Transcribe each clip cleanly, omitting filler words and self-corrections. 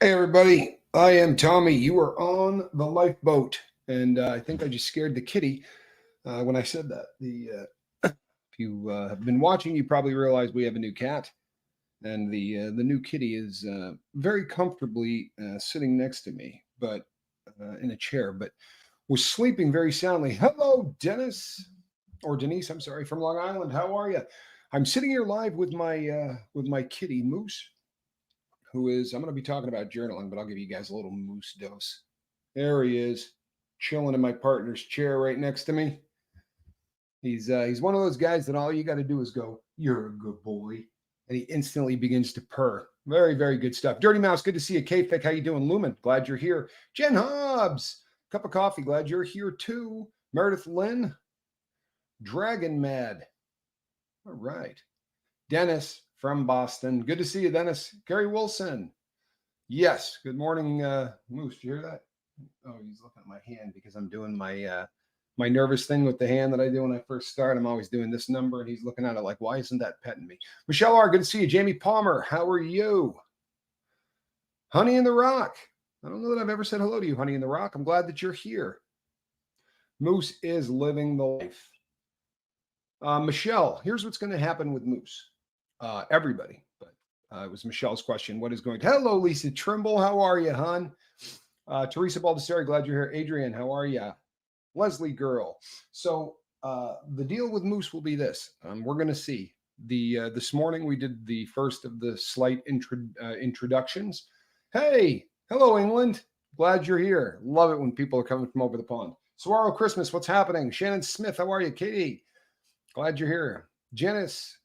Hey everybody, I am Tommy. You are on the lifeboat, and I think I just scared the kitty when I said that. If you have been watching, you probably realize we have a new cat, and the new kitty is very comfortably sitting next to me, but in a chair, but was sleeping very soundly. Hello, Dennis or Denise. I'm sorry, from Long Island. How are you? I'm sitting here live with my kitty Moose, who is, I'm going to be talking about journaling, but I'll give you guys a little Moose dose. There he is, chilling in my partner's chair right next to me. He's one of those guys that all you got to do is go, "You're a good boy," and he instantly begins to purr. Very, very good stuff. Dirty Mouse, good to see you. K-Fic, how you doing? Lumen, glad you're here. Jen Hobbs, cup of coffee, glad you're here too. Meredith Lynn, Dragon Mad. All right. Dennis from Boston, good to see you, Dennis. Gary Wilson, yes. Good morning, Moose. Did you hear that? Oh, he's looking at my hand because I'm doing my nervous thing with the hand that I do when I first start. I'm always doing this number, and he's looking at it like, why isn't that petting me? Michelle R., good to see you. Jamie Palmer, how are you? Honey in the Rock. I don't know that I've ever said hello to you, Honey in the Rock. I'm glad that you're here. Moose is living the life. Michelle, here's what's going to happen with Moose. Everybody, but it was Michelle's question. What is going to... Hello, Lisa Trimble. How are you, hon? Teresa Baldessari, glad you're here. Adrian, how are you? Leslie Girl. So the deal with Moose will be this. We're going to see. This morning we did the first of the slight introductions. Hey, hello, England. Glad you're here. Love it when people are coming from over the pond. Saguaro Christmas, what's happening? Shannon Smith, how are you? Katie, glad you're here. Janice,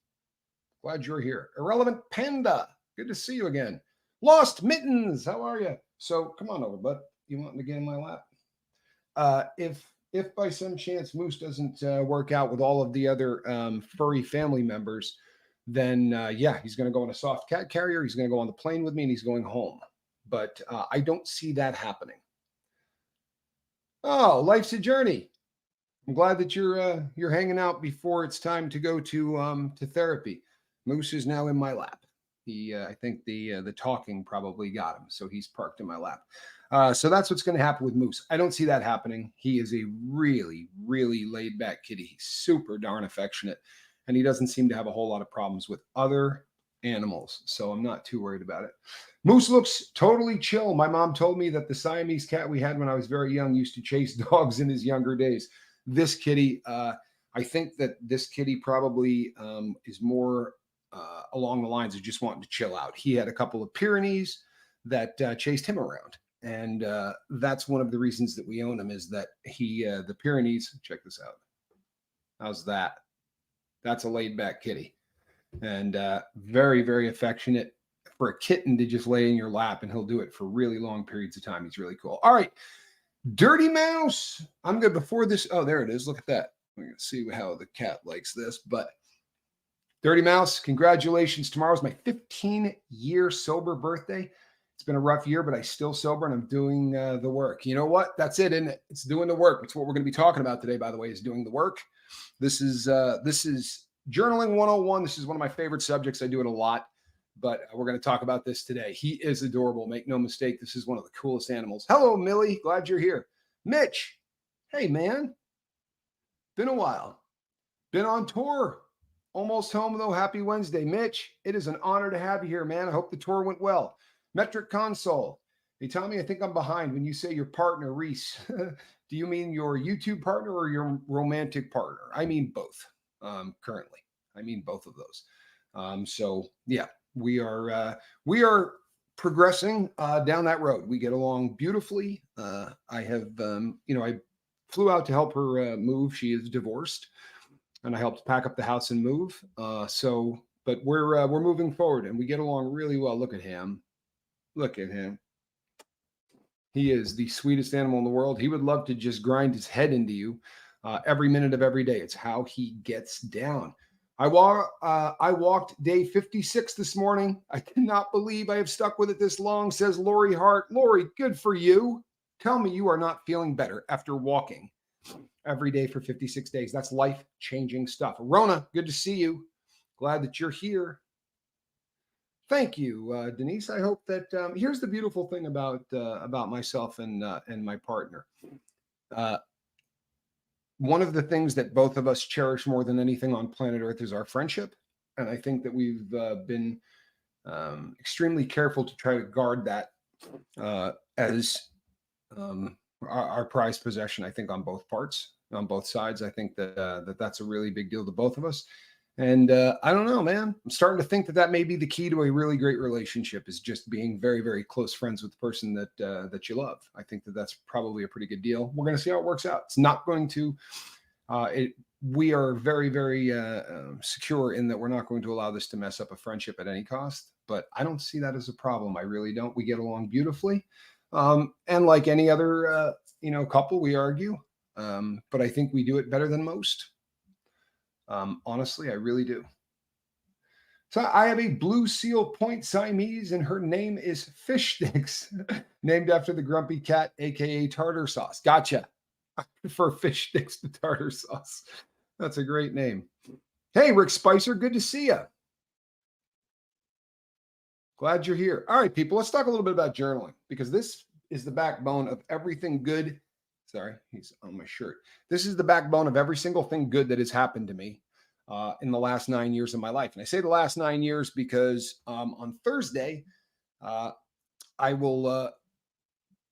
glad you're here. Irrelevant Panda, good to see you again. Lost Mittens, how are you? So come on over, bud. You want to get in my lap? If by some chance Moose doesn't work out with all of the other furry family members, then yeah, he's going to go on a soft cat carrier. He's going to go on the plane with me, and he's going home. But I don't see that happening. Oh, life's a journey. I'm glad that you're hanging out before it's time to go to therapy. Moose is now in my lap. I think the talking probably got him, so he's parked in my lap. So that's what's going to happen with Moose. I don't see that happening. He is a really, really laid back kitty. He's super darn affectionate, and he doesn't seem to have a whole lot of problems with other animals. So I'm not too worried about it. Moose looks totally chill. My mom told me that the Siamese cat we had when I was very young used to chase dogs in his younger days. This kitty, I think that this kitty probably is more along the lines of just wanting to chill out. He had a couple of Pyrenees that chased him around. And that's one of the reasons that we own him, is that the Pyrenees, check this out. How's that? That's a laid back kitty. And very, very affectionate. For a kitten to just lay in your lap, and he'll do it for really long periods of time. He's really cool. All right. Dirty Mouse. I'm good before this. Oh, there it is. Look at that. We're going to see how the cat likes this. But Dirty Mouse, congratulations. Tomorrow's my 15-year sober birthday. It's been a rough year, but I still sober, and I'm doing the work. You know what? That's it, isn't it? It's doing the work. It's what we're going to be talking about today, by the way, is doing the work. This is Journaling 101. This is one of my favorite subjects. I do it a lot, but we're going to talk about this today. He is adorable. Make no mistake. This is one of the coolest animals. Hello, Millie. Glad you're here. Mitch. Hey, man. Been a while. Been on tour. Almost home, though. Happy Wednesday. Mitch, it is an honor to have you here, man. I hope the tour went well. Metric Console. Hey, Tommy, I think I'm behind when you say your partner, Reese. Do you mean your YouTube partner or your romantic partner? I mean both currently. I mean both of those. So, yeah, we are progressing down that road. We get along beautifully. I have, I flew out to help her move. She is divorced, and I helped pack up the house and move. But we're moving forward, and we get along really well. Look at him. Look at him. He is the sweetest animal in the world. He would love to just grind his head into you every minute of every day. It's how he gets down. I walked day 56 this morning. I cannot believe I have stuck with it this long, says Lori Hart. Lori, good for you. Tell me you are not feeling better after walking every day for 56 days. That's life-changing stuff. Rona, good to see you. Glad that you're here. Thank you, Denise. I hope that here's the beautiful thing about myself and my partner. Uh, One of the things that both of us cherish more than anything on planet Earth is our friendship, and I think that we've been extremely careful to try to guard that as our prized possession. I think on both parts, on both sides. I think that that's a really big deal to both of us. And I don't know, man. I'm starting to think that that may be the key to a really great relationship is just being very, very close friends with the person that you love. I think that that's probably a pretty good deal. We're going to see how it works out. It's not going to. It. We are very, very secure in that we're not going to allow this to mess up a friendship at any cost. But I don't see that as a problem. I really don't. We get along beautifully, and like any other couple, we argue. But I think we do it better than most. Honestly, I really do. So I have a blue seal point Siamese, and her name is Fish Sticks, named after the grumpy cat, aka tartar sauce. Gotcha. I prefer fish sticks to tartar sauce. That's a great name. Hey, Rick Spicer, good to see you. Glad you're here. All right, people, let's talk a little bit about journaling because this is the backbone of everything good. Sorry, he's on my shirt. This is the backbone of every single thing good that has happened to me in the last 9 years of my life. And I say the last 9 years because on Thursday, uh, I will,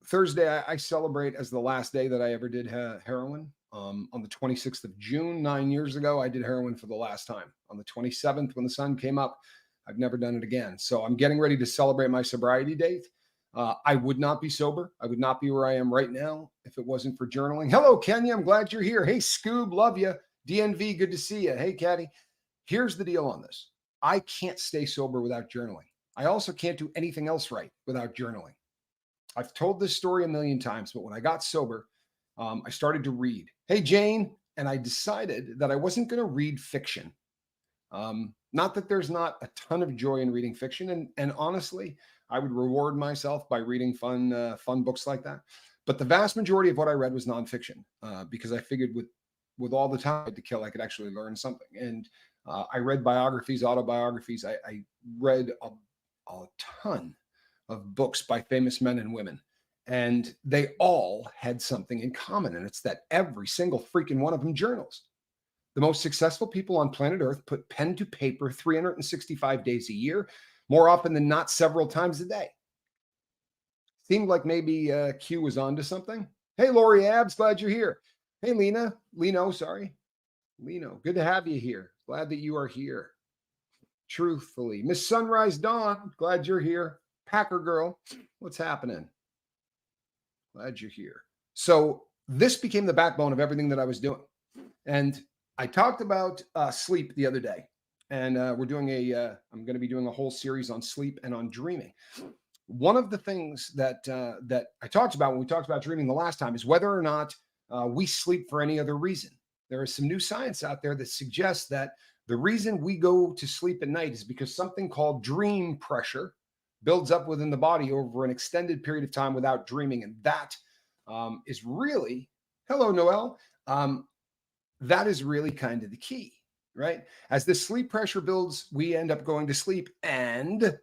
Thursday, I celebrate as the last day that I ever did heroin. On the 26th of June, 9 years ago, I did heroin for the last time. On the 27th, when the sun came up, I've never done it again. So I'm getting ready to celebrate my sobriety date. I would not be sober. I would not be where I am right now if it wasn't for journaling. Hello, Kenya. I'm glad you're here. Hey, Scoob, love you. DNV, good to see you. Hey, Caddy. Here's the deal on this. I can't stay sober without journaling. I also can't do anything else right without journaling. I've told this story a million times, but when I got sober, I started to read. Hey, Jane. And I decided that I wasn't going to read fiction. Not that there's not a ton of joy in reading fiction, and honestly, I would reward myself by reading fun books like that. But the vast majority of what I read was nonfiction because I figured with all the time to kill, I could actually learn something. And I read biographies, autobiographies. I read a ton of books by famous men and women, and they all had something in common, and it's that every single freaking one of them journals. The most successful people on planet Earth put pen to paper 365 days a year, more often than not, several times a day. Seemed like maybe Q was onto something. Hey, Lori Abs, glad you're here. Hey, Leno, sorry. Leno, good to have you here. Glad that you are here. Truthfully, Miss Sunrise Dawn, glad you're here. Packer Girl, what's happening? Glad you're here. So this became the backbone of everything that I was doing. And I talked about sleep the other day, and I'm going to be doing a whole series on sleep and on dreaming. One of the things that I talked about when we talked about dreaming the last time is whether or not we sleep for any other reason. There is some new science out there that suggests that the reason we go to sleep at night is because something called dream pressure builds up within the body over an extended period of time without dreaming, and that is really hello, Noel. That is really kind of the key, right? As the sleep pressure builds, we end up going to sleep and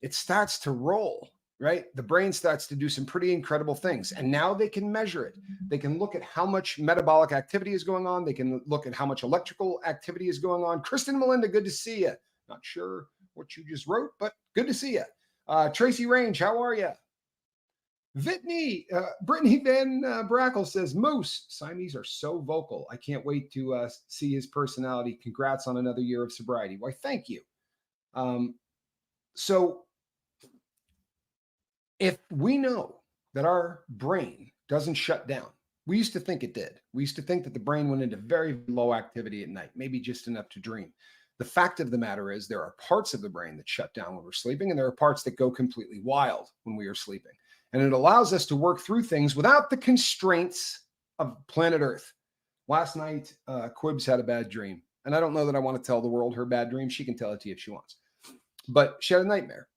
it starts to roll, right? The brain starts to do some pretty incredible things. And now they can measure it. They can look at how much metabolic activity is going on. They can look at how much electrical activity is going on. Kristen Melinda, good to see you. Not sure what you just wrote, but good to see you. Tracy Range, how are you? Brittany Van Brackle says, Moose, Siamese are so vocal. I can't wait to see his personality. Congrats on another year of sobriety. Why, thank you. So if we know that our brain doesn't shut down, we used to think it did. We used to think that the brain went into very low activity at night, maybe just enough to dream. The fact of the matter is there are parts of the brain that shut down when we're sleeping, and there are parts that go completely wild when we are sleeping. And it allows us to work through things without the constraints of planet Earth. Last night, Quibs had a bad dream. And I don't know that I want to tell the world her bad dream. She can tell it to you if she wants. But she had a nightmare.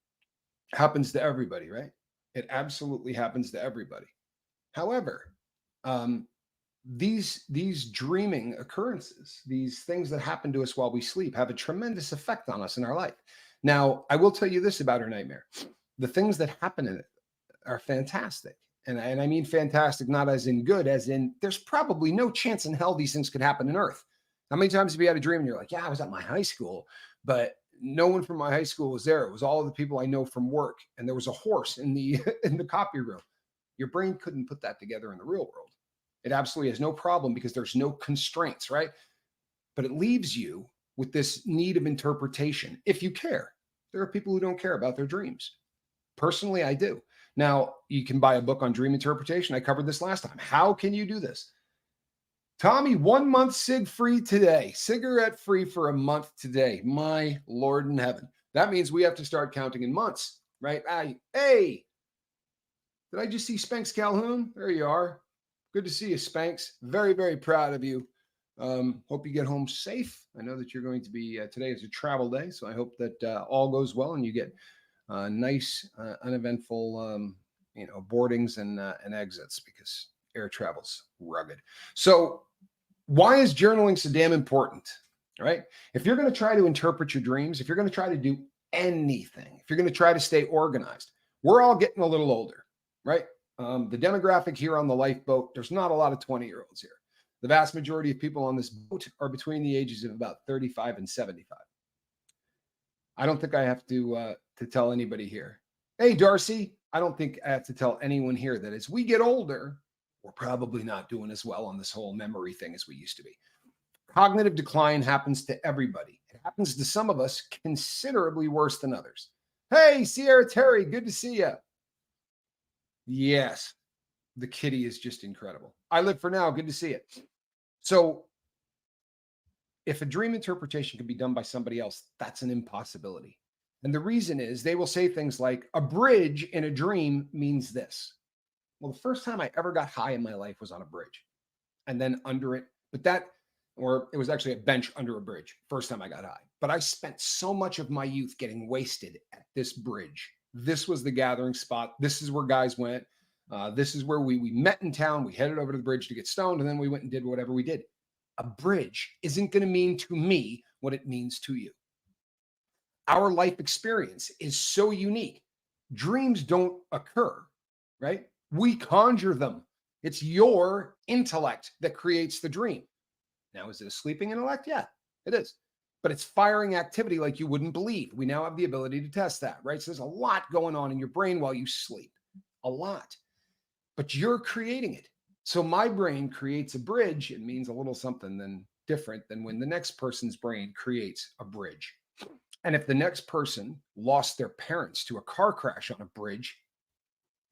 Happens to everybody, right? It absolutely happens to everybody. However, these dreaming occurrences, these things that happen to us while we sleep, have a tremendous effect on us in our life. Now, I will tell you this about her nightmare. The things that happen in it are fantastic. And I mean fantastic, not as in good, as in there's probably no chance in hell these things could happen on Earth. How many times have you had a dream and you're like, yeah, I was at my high school, but no one from my high school was there. It was all the people I know from work. And there was a horse in the in the copy room. Your brain couldn't put that together in the real world. It absolutely has no problem because there's no constraints, right? But it leaves you with this need of interpretation if you care. There are people who don't care about their dreams. Personally, I do. Now, you can buy a book on dream interpretation. I covered this last time. How can you do this? Tommy, 1 month cig free today. Cigarette free for a month today. My Lord in heaven. That means we have to start counting in months, right? Hey, did I just see Spanx Calhoun? There you are. Good to see you, Spanx. Very, very proud of you. Hope you get home safe. I know that you're going to be, today is a travel day, so I hope that all goes well and you get nice, uneventful, boardings and exits, because air travel's rugged. So why is journaling so damn important? Right? If you're going to try to interpret your dreams, if you're going to try to do anything, if you're going to try to stay organized, we're all getting a little older, right? The demographic here on the lifeboat, there's not a lot of 20-year-olds here. The vast majority of people on this boat are between the ages of about 35 and 75. I don't think I have to tell anybody here. Hey, Darcy, I don't think I have to tell anyone here that as we get older, we're probably not doing as well on this whole memory thing as we used to be. Cognitive decline happens to everybody. It happens to some of us considerably worse than others. Hey, Sierra Terry, good to see you. Yes, the kitty is just incredible. I live for now. Good to see it. So if a dream interpretation can be done by somebody else, that's an impossibility. And the reason is they will say things like, a bridge in a dream means this. Well, the first time I ever got high in my life was on a bridge, and then under it, or it was actually a bench under a bridge. First time I got high, but I spent so much of my youth getting wasted at this bridge. This was the gathering spot. This is where guys went. This is where we met in town. We headed over to the bridge to get stoned, and then we went and did whatever we did. A bridge isn't going to mean to me what it means to you. Our life experience is so unique. Dreams don't occur, right? We conjure them. It's your intellect that creates the dream. Now, is it a sleeping intellect? Yeah, it is. But it's firing activity like you wouldn't believe. We now have the ability to test that, right? So there's a lot going on in your brain while you sleep. A lot. But you're creating it. So my brain creates a bridge. It means a little something different than when the next person's brain creates a bridge. And if the next person lost their parents to a car crash on a bridge,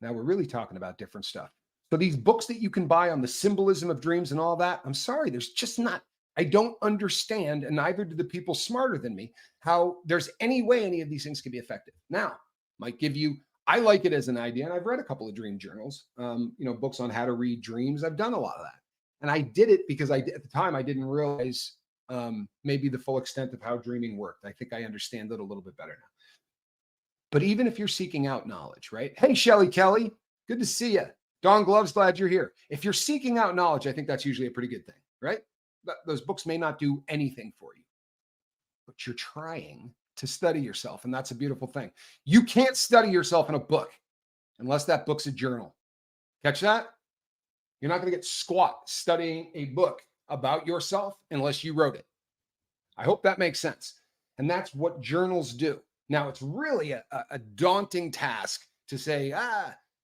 now we're really talking about different stuff. So these books that you can buy on the symbolism of dreams and all that, I'm sorry, there's just not, I don't understand, and neither do the people smarter than me, how there's any way any of these things can be effective. Now, might give you, I like it as an idea, and I've read a couple of dream journals, books on how to read dreams. I've done a lot of that. And I did it because at the time I didn't realize maybe the full extent of how dreaming worked. I think I understand it a little bit better now. But even if you're seeking out knowledge, right? Hey, Shelly Kelly, good to see you. Don Gloves, glad you're here. If you're seeking out knowledge, I think that's usually a pretty good thing, right? Those books may not do anything for you, but you're trying to study yourself, and that's a beautiful thing. You can't study yourself in a book unless that book's a journal. Catch that? You're not going to get squat studying a book about yourself unless you wrote it. I hope that makes sense. And that's what journals do. Now, it's really a daunting task to say,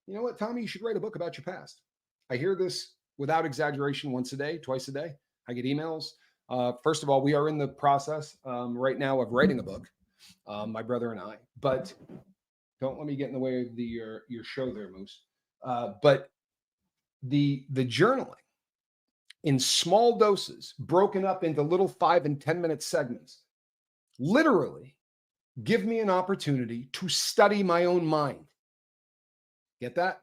you know what, Tommy, you should write a book about your past. I hear this without exaggeration once a day, twice a day. I get emails. First of all, we are in the process right now of writing a book, my brother and I, but don't let me get in the way of your show there, Moose. But the journaling in small doses, broken up into little 5 and 10 minute segments, literally give me an opportunity to study my own mind. Get that?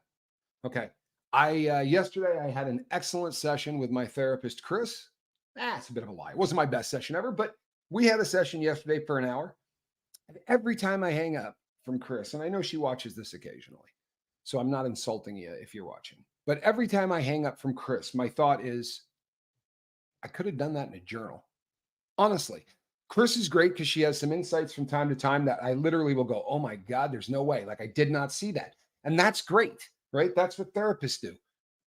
Okay. Yesterday I had an excellent session with my therapist, Chris. It's a bit of a lie. It wasn't my best session ever, but we had a session yesterday for an hour. And every time I hang up from Chris, and I know she watches this occasionally, so I'm not insulting you if you're watching, but every time I hang up from Chris, my thought is, I could have done that in a journal. Honestly, Chris is great because she has some insights from time to time that I literally will go, oh my God, there's no way. Like I did not see that. And that's great, right? That's what therapists do.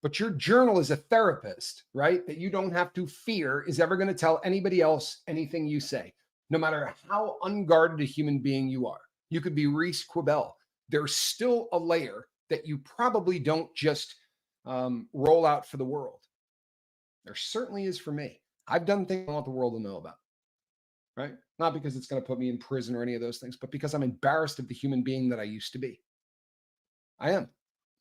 But your journal is a therapist, right? That you don't have to fear is ever going to tell anybody else anything you say, no matter how unguarded a human being you are. You could be Reese Quibell. There's still a layer that you probably don't just roll out for the world. There certainly is for me. I've done things I want the world to know about, right? Not because it's going to put me in prison or any of those things, but because I'm embarrassed of the human being that I used to be. I am.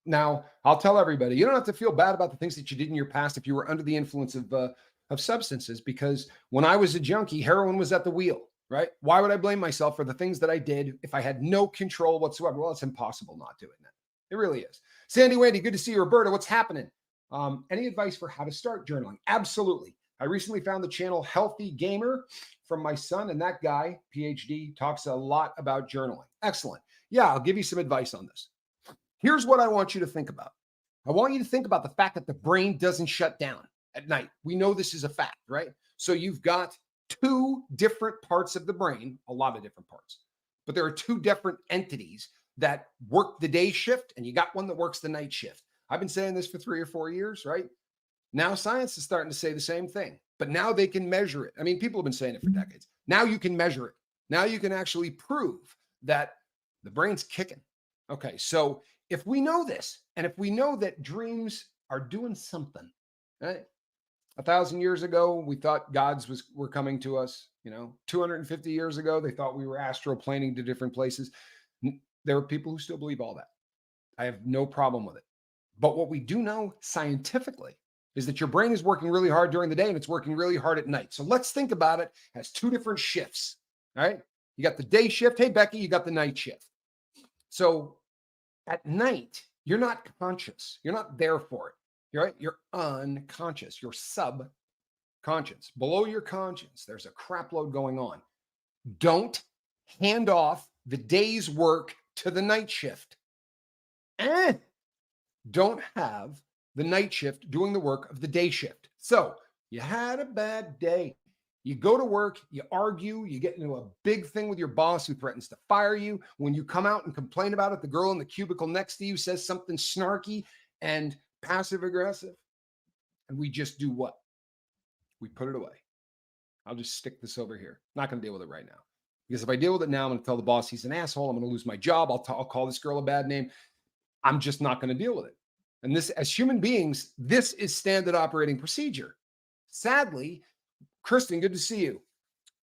Now, I'll tell everybody, you don't have to feel bad about the things that you did in your past if you were under the influence of substances, because when I was a junkie, heroin was at the wheel, right? Why would I blame myself for the things that I did if I had no control whatsoever? Well, it's impossible not doing that. It really is. Sandy Wendy, good to see you. Roberta, what's happening? Any advice for how to start journaling? Absolutely. I recently found the channel Healthy Gamer from my son, and that guy, PhD, talks a lot about journaling. Excellent. Yeah, I'll give you some advice on this. Here's what I want you to think about. I want you to think about the fact that the brain doesn't shut down at night. We know this is a fact, right? So you've got two different parts of the brain, a lot of different parts, but there are two different entities that work the day shift, and you got one that works the night shift. I've been saying this for 3 or 4 years, right? Now science is starting to say the same thing, but now they can measure it. I mean, people have been saying it for decades. Now you can measure it. Now you can actually prove that the brain's kicking. Okay, so if we know this, and if we know that dreams are doing something, right? 1,000 years ago, we thought gods were coming to us. 250 years ago, they thought we were astroplaning to different places. There are people who still believe all that. I have no problem with it. But what we do know scientifically is that your brain is working really hard during the day and it's working really hard at night. So let's think about it as two different shifts. All right. You got the day shift. Hey, Becky, you got the night shift. So at night, you're not conscious. You're not there for it. You're right. You're unconscious. You're subconscious. Below your conscience, there's a crap load going on. Don't hand off the day's work to the night shift. Don't have the night shift doing the work of the day shift. So you had a bad day. You go to work, you argue, you get into a big thing with your boss who threatens to fire you. When you come out and complain about it, the girl in the cubicle next to you says something snarky and passive aggressive. And we just do what? We put it away. I'll just stick this over here. Not going to deal with it right now. Because if I deal with it now, I'm going to tell the boss he's an asshole. I'm going to lose my job. I'll call this girl a bad name. I'm just not going to deal with it. And this, as human beings, this is standard operating procedure. Sadly, Kristen, good to see you.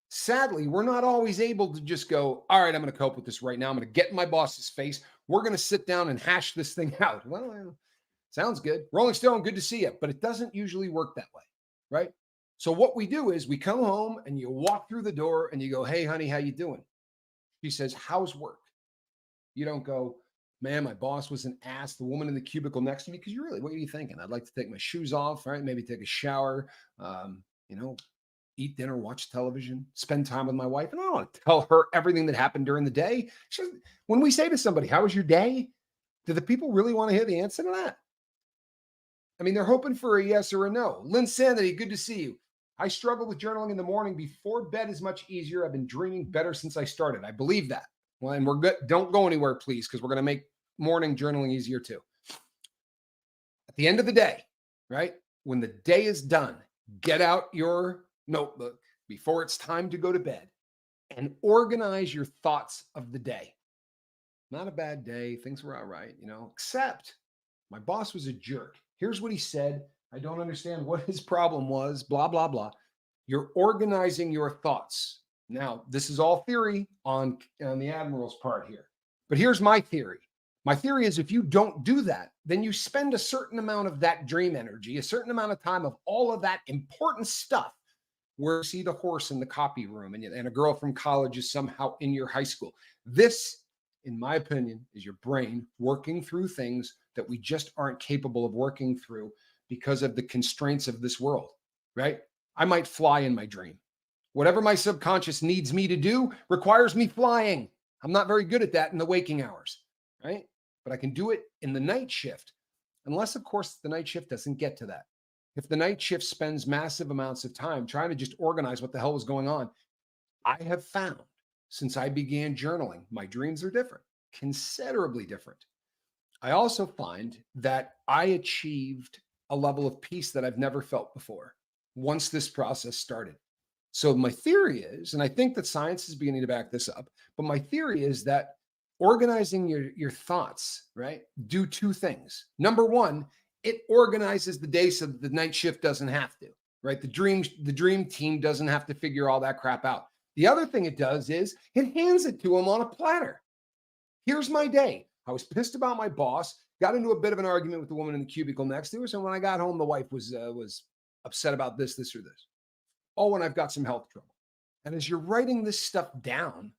Sadly, we're not always able to just go, all right, I'm going to cope with this right now. I'm going to get in my boss's face. We're going to sit down and hash this thing out. Well, sounds good. Rolling Stone, good to see you. But it doesn't usually work that way, right? So what we do is we come home and you walk through the door and you go, hey, honey, how you doing? She says, how's work? You don't go, man, my boss was an ass. The woman in the cubicle next to me, because what are you thinking? I'd like to take my shoes off, right? Maybe take a shower, eat dinner, watch television, spend time with my wife. And I don't want to tell her everything that happened during the day. When we say to somebody, how was your day? Do the people really want to hear the answer to that? I mean, they're hoping for a yes or a no. Lynn Sanity, good to see you. I struggle with journaling in the morning. Before bed is much easier. I've been dreaming better since I started. I believe that. Well, and we're good. Don't go anywhere, please, because we're going to make morning journaling easier too. At the end of the day, right? When the day is done, get out your notebook before it's time to go to bed and organize your thoughts of the day. Not a bad day. Things were all right, except my boss was a jerk. Here's what he said. I don't understand what his problem was, blah, blah, blah. You're organizing your thoughts. Now, this is all theory on the Admiral's part here. But here's my theory. My theory is if you don't do that, then you spend a certain amount of that dream energy, a certain amount of time of all of that important stuff where you see the horse in the copy room and a girl from college is somehow in your high school. This, in my opinion, is your brain working through things that we just aren't capable of working through because of the constraints of this world, right? I might fly in my dream. Whatever my subconscious needs me to do requires me flying. I'm not very good at that in the waking hours, right? But I can do it in the night shift, unless, of course, the night shift doesn't get to that. If the night shift spends massive amounts of time trying to just organize what the hell was going on, I have found since I began journaling, my dreams are different, considerably different. I also find that I achieved a level of peace that I've never felt before once this process started. So, my theory is, and I think that science is beginning to back this up, but my theory is that organizing your thoughts, right, do two things. Number one, it organizes the day so that the night shift doesn't have to, right? The dream team doesn't have to figure all that crap out. The other thing it does is it hands it to them on a platter. Here's my day. I was pissed about my boss, got into a bit of an argument with the woman in the cubicle next to us, and when I got home, the wife was upset about this, or this. Oh, and I've got some health trouble. And as you're writing this stuff down,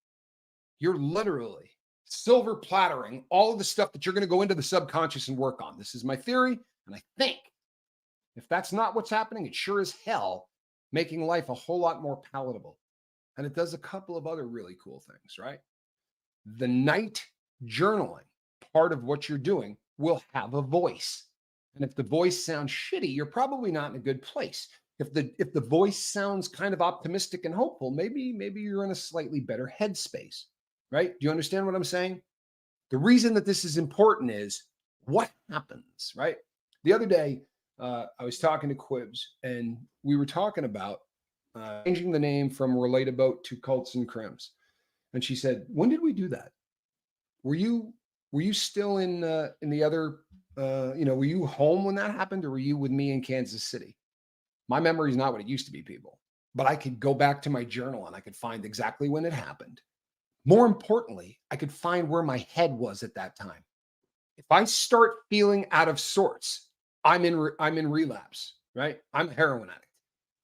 you're literally silver plattering all of the stuff that you're going to go into the subconscious and work on. This is my theory, and I think if that's not what's happening, it sure as hell making life a whole lot more palatable. And it does a couple of other really cool things, right? The night journaling part of what you're doing will have a voice. And if the voice sounds shitty, you're probably not in a good place. If the voice sounds kind of optimistic and hopeful, maybe you're in a slightly better headspace, right? Do you understand what I'm saying? The reason that this is important is what happens, right? The other day, I was talking to Quibs, and we were talking about changing the name from Relataboat to Cults and Crims. And she said, "When did we do that? Were you still in the other were you home when that happened, or were you with me in Kansas City?" My memory is not what it used to be, people, but I could go back to my journal and I could find exactly when it happened. More importantly, I could find where my head was at that time. If I start feeling out of sorts, I'm in relapse, right? I'm a heroin addict.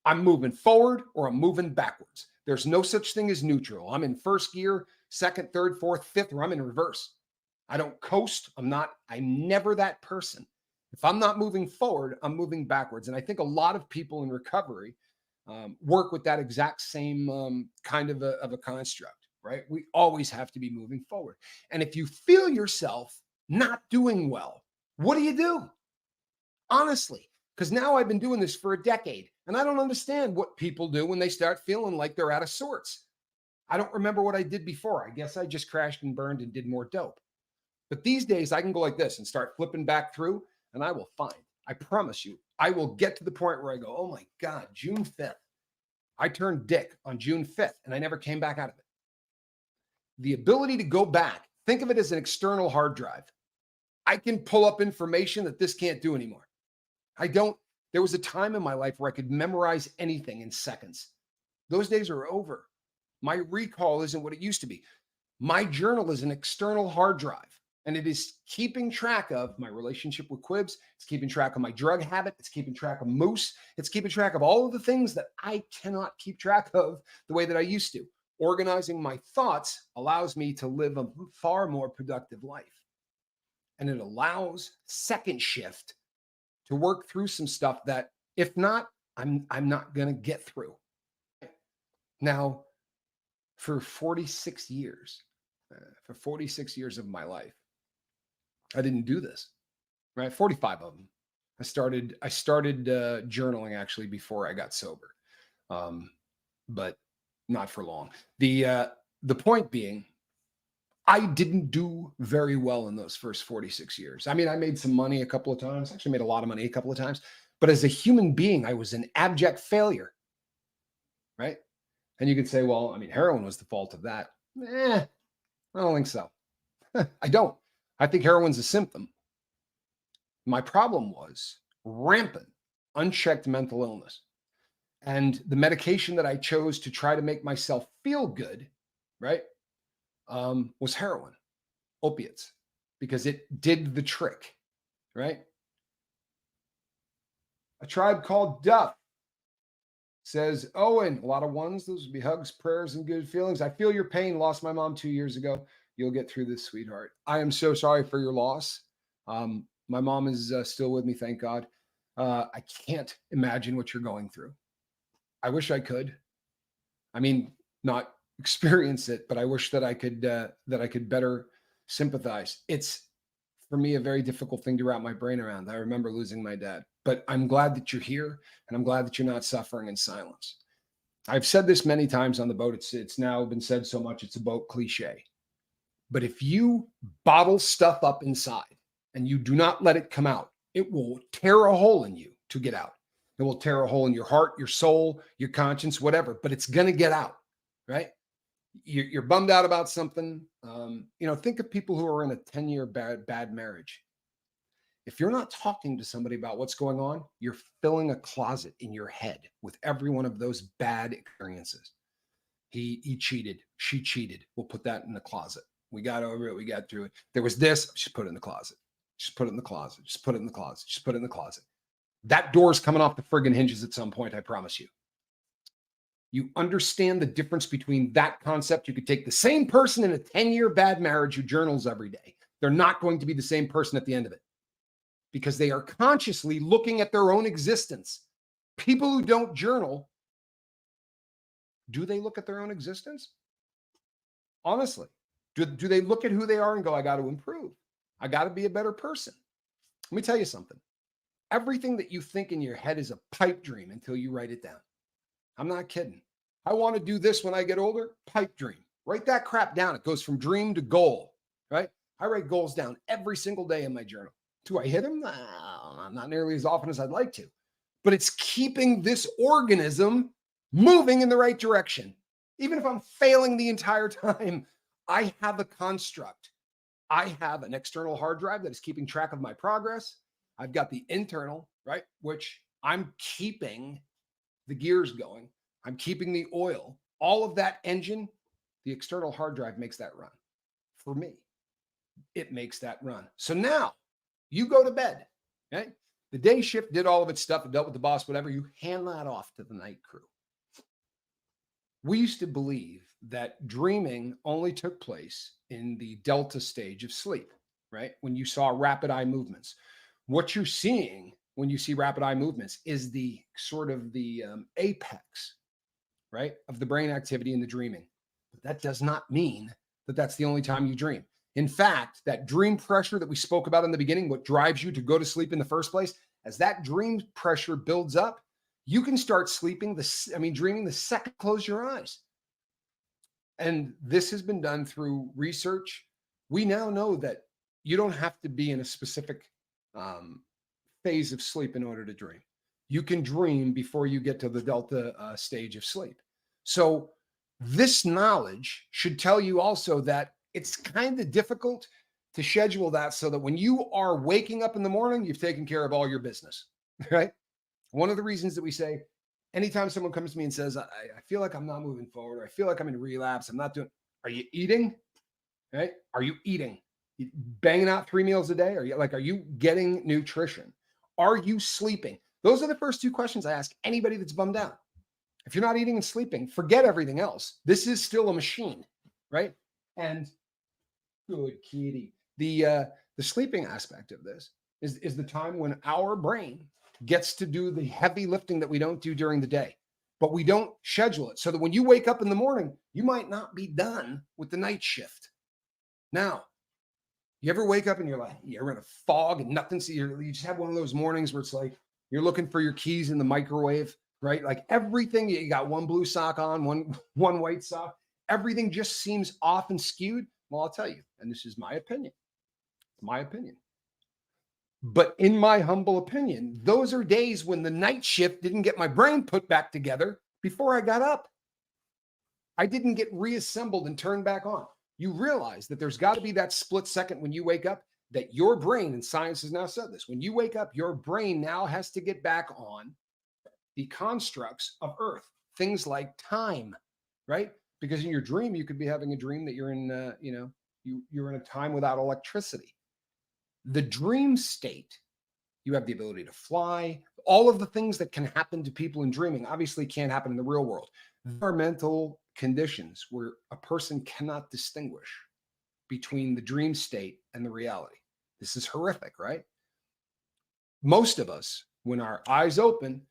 I'm moving forward or I'm moving backwards. There's no such thing as neutral. I'm in first gear, second, third, fourth, fifth, or I'm in reverse. I don't coast. I'm never that person. If I'm not moving forward, I'm moving backwards. And I think a lot of people in recovery work with that exact same kind of a construct, right? We always have to be moving forward. And if you feel yourself not doing well, what do you do? Honestly, because now I've been doing this for a decade and I don't understand what people do when they start feeling like they're out of sorts. I don't remember what I did before. I guess I just crashed and burned and did more dope. But these days I can go like this and start flipping back through and I will find, I promise you, I will get to the point where I go, oh my God, June 5th. I turned dick on June 5th and I never came back out of it. The ability to go back, think of it as an external hard drive. I can pull up information that this can't do anymore. There was a time in my life where I could memorize anything in seconds. Those days are over. My recall isn't what it used to be. My journal is an external hard drive, and it is keeping track of my relationship with Quibs. It's keeping track of my drug habit. It's keeping track of Moose. It's keeping track of all of the things that I cannot keep track of the way that I used to. Organizing my thoughts allows me to live a far more productive life. And it allows second shift to work through some stuff that, if not, I'm not going to get through. Now, for 46 years of my life, I didn't do this, right? 45 of them. I started journaling actually before I got sober, but not for long. The point being, I didn't do very well in those first 46 years. I mean, I made some money a couple of times, actually made a lot of money a couple of times, but as a human being, I was an abject failure, right? And you could say, well, I mean, heroin was the fault of that. I don't think so. I don't. I think heroin's a symptom. My problem was rampant, unchecked mental illness. And the medication that I chose to try to make myself feel good, right, was heroin, opiates, because it did the trick, right? A Tribe Called Duff says, Owen, a lot of ones. Those would be hugs, prayers, and good feelings. I feel your pain. Lost my mom 2 years ago. You'll get through this, sweetheart. I am so sorry for your loss. My mom is still with me, thank God. I can't imagine what you're going through. I wish I could. I mean, not experience it, but I wish that I could better sympathize. It's, for me, a very difficult thing to wrap my brain around. I remember losing my dad, but I'm glad that you're here and I'm glad that you're not suffering in silence. I've said this many times on the boat. It's now been said so much, it's a boat cliche. But if you bottle stuff up inside and you do not let it come out, it will tear a hole in you to get out. It will tear a hole in your heart, your soul, your conscience, whatever, but it's going to get out, right? You're bummed out about something. Think of people who are in a 10-year bad marriage. If you're not talking to somebody about what's going on, you're filling a closet in your head with every one of those bad experiences. He cheated. She cheated. We'll put that in the closet. We got over it. We got through it. There was this. Just put it in the closet. Just put it in the closet. Just put it in the closet. Just put it in the closet. That door's coming off the friggin' hinges at some point, I promise you. You understand the difference between that concept. You could take the same person in a 10-year bad marriage who journals every day. They're not going to be the same person at the end of it because they are consciously looking at their own existence. People who don't journal, do they look at their own existence? Honestly, do they look at who they are and go, I got to improve. I got to be a better person. Let me tell you something. Everything that you think in your head is a pipe dream until you write it down. I'm not kidding. I want to do this when I get older. Pipe dream. Write that crap down. It goes from dream to goal, right? I write goals down every single day in my journal. Do I hit them? Not nearly as often as I'd like to. But it's keeping this organism moving in the right direction. Even if I'm failing the entire time, I have a construct. I have an external hard drive that is keeping track of my progress. I've got the internal, right, which I'm keeping the gears going. I'm keeping the oil. All of that engine, the external hard drive makes that run. For me, it makes that run. So now you go to bed, okay? The day shift did all of its stuff, it dealt with the boss, whatever. You hand that off to the night crew. We used to believe that dreaming only took place in the delta stage of sleep, right? When you saw rapid eye movements. What you're seeing when you see rapid eye movements is the sort of the apex, right, of the brain activity in the dreaming. But that does not mean that that's the only time you dream. In fact, that dream pressure that we spoke about in the beginning, what drives you to go to sleep in the first place, as that dream pressure builds up, you can start dreaming the second you close your eyes. And this has been done through research. We now know that you don't have to be in a specific phase of sleep in order to dream. You can dream before you get to the delta stage of sleep. So this knowledge should tell you also that it's kind of difficult to schedule that so that when you are waking up in the morning, you've taken care of all your business, right? One of the reasons that we say, anytime someone comes to me and says, I feel like I'm not moving forward, or I feel like I'm in relapse, I'm not doing, are you eating? Right? Are you eating? You banging out 3 meals a day? Are you getting nutrition? Are you sleeping? Those are the first 2 questions I ask anybody that's bummed out. If you're not eating and sleeping, forget everything else. This is still a machine, right? And good kitty. The sleeping aspect of this is the time when our brain gets to do the heavy lifting that we don't do during the day, but we don't schedule it so that when you wake up in the morning, you might not be done with the night shift. Now, you ever wake up and you're in a fog and nothing, so you just have one of those mornings where it's like you're looking for your keys in the microwave, right? Like everything, you got one blue sock on, one white sock, everything just seems off and skewed. Well, I'll tell you, and this is my opinion. But in my humble opinion, those are days when the night shift didn't get my brain put back together before I got up. I didn't get reassembled and turned back on. You realize that there's got to be that split second when you wake up that your brain, and science has now said this, when you wake up, your brain now has to get back on the constructs of Earth, things like time, right? Because in your dream, you could be having a dream that you're in, you're in a time without electricity. The dream state, you have the ability to fly. All of the things that can happen to people in dreaming obviously can't happen in the real world. There are mental conditions where a person cannot distinguish between the dream state and the reality. This is horrific, right? Most of us, when our eyes open,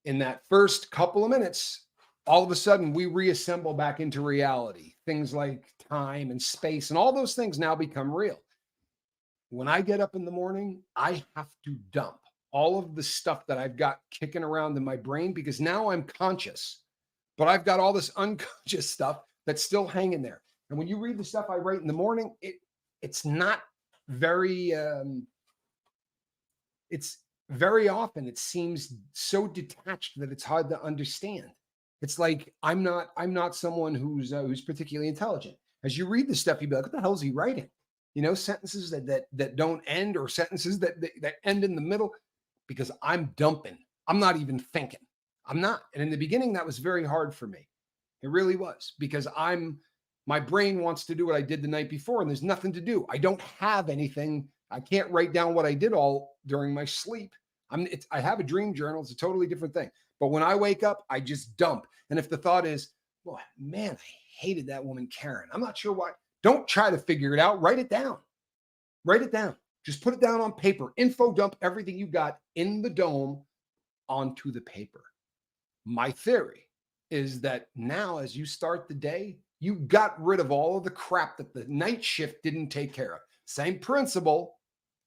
in that first couple of minutes, all of a sudden we reassemble back into reality. Things like time and space and all those things now become real. When I get up in the morning, I have to dump all of the stuff that I've got kicking around in my brain because now I'm conscious. but I've got all this unconscious stuff that's still hanging there. And when you read the stuff I write in the morning, it's not very, it's very often it seems so detached that it's hard to understand. It's like I'm not someone who's particularly intelligent. As you read the stuff, you'd be like, "What the hell is he writing?" You know, sentences that don't end, or sentences that end in the middle, because I'm dumping. I'm not even thinking. I'm not. And in the beginning, that was very hard for me. It really was, because my brain wants to do what I did the night before, and there's nothing to do. I don't have anything. I can't write down what I did all during my sleep. I have a dream journal. It's a totally different thing. But when I wake up, I just dump. And if the thought is, well, man, I hated that woman, Karen. I'm not sure why. Don't try to figure it out. Write it down. Write it down. Just put it down on paper. Info dump everything you got in the dome onto the paper. My theory is that now, as you start the day, you got rid of all of the crap that the night shift didn't take care of. Same principle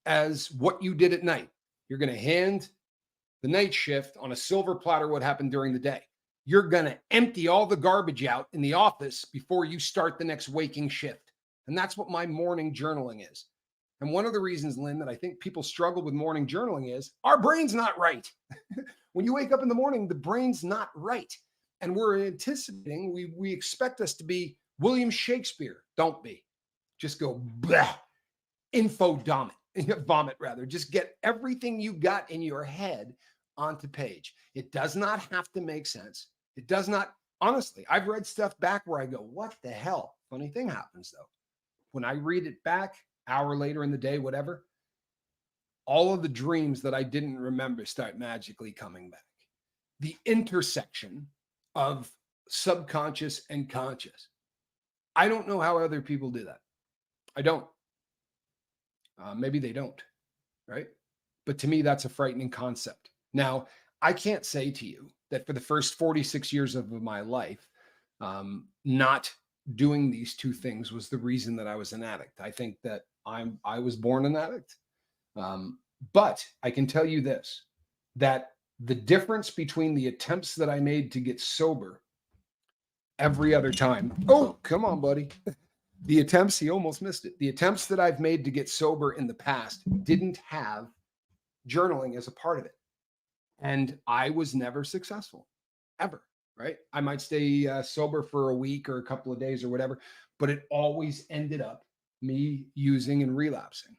as what you did at night. You're going to hand the night shift on a silver platter what happened during the day. You're going to empty all the garbage out in the office before you start the next waking shift. And that's what my morning journaling is. And one of the reasons, Lynn, that I think people struggle with morning journaling is our brain's not right. When you wake up in the morning, the brain's not right. And we're anticipating, we expect us to be William Shakespeare. Don't be. Just go, blah, vomit rather. Just get everything you got in your head onto page. It does not have to make sense. It does not. Honestly, I've read stuff back where I go, what the hell? Funny thing happens though. When I read it back, hour later in the day, whatever, all of the dreams that I didn't remember start magically coming back. The intersection of subconscious and conscious. I don't know how other people do that. I don't. Maybe they don't, right? But to me, that's a frightening concept. Now, I can't say to you that for the first 46 years of my life, not doing these two things was the reason that I was an addict. I think that I was born an addict. But I can tell you this, that the difference between the attempts that I made to get sober every other time. Oh, come on, buddy. The attempts, he almost missed it. The attempts that I've made to get sober in the past didn't have journaling as a part of it. And I was never successful, ever, right? I might stay sober for a week or a couple of days or whatever, but it always ended up me using and relapsing.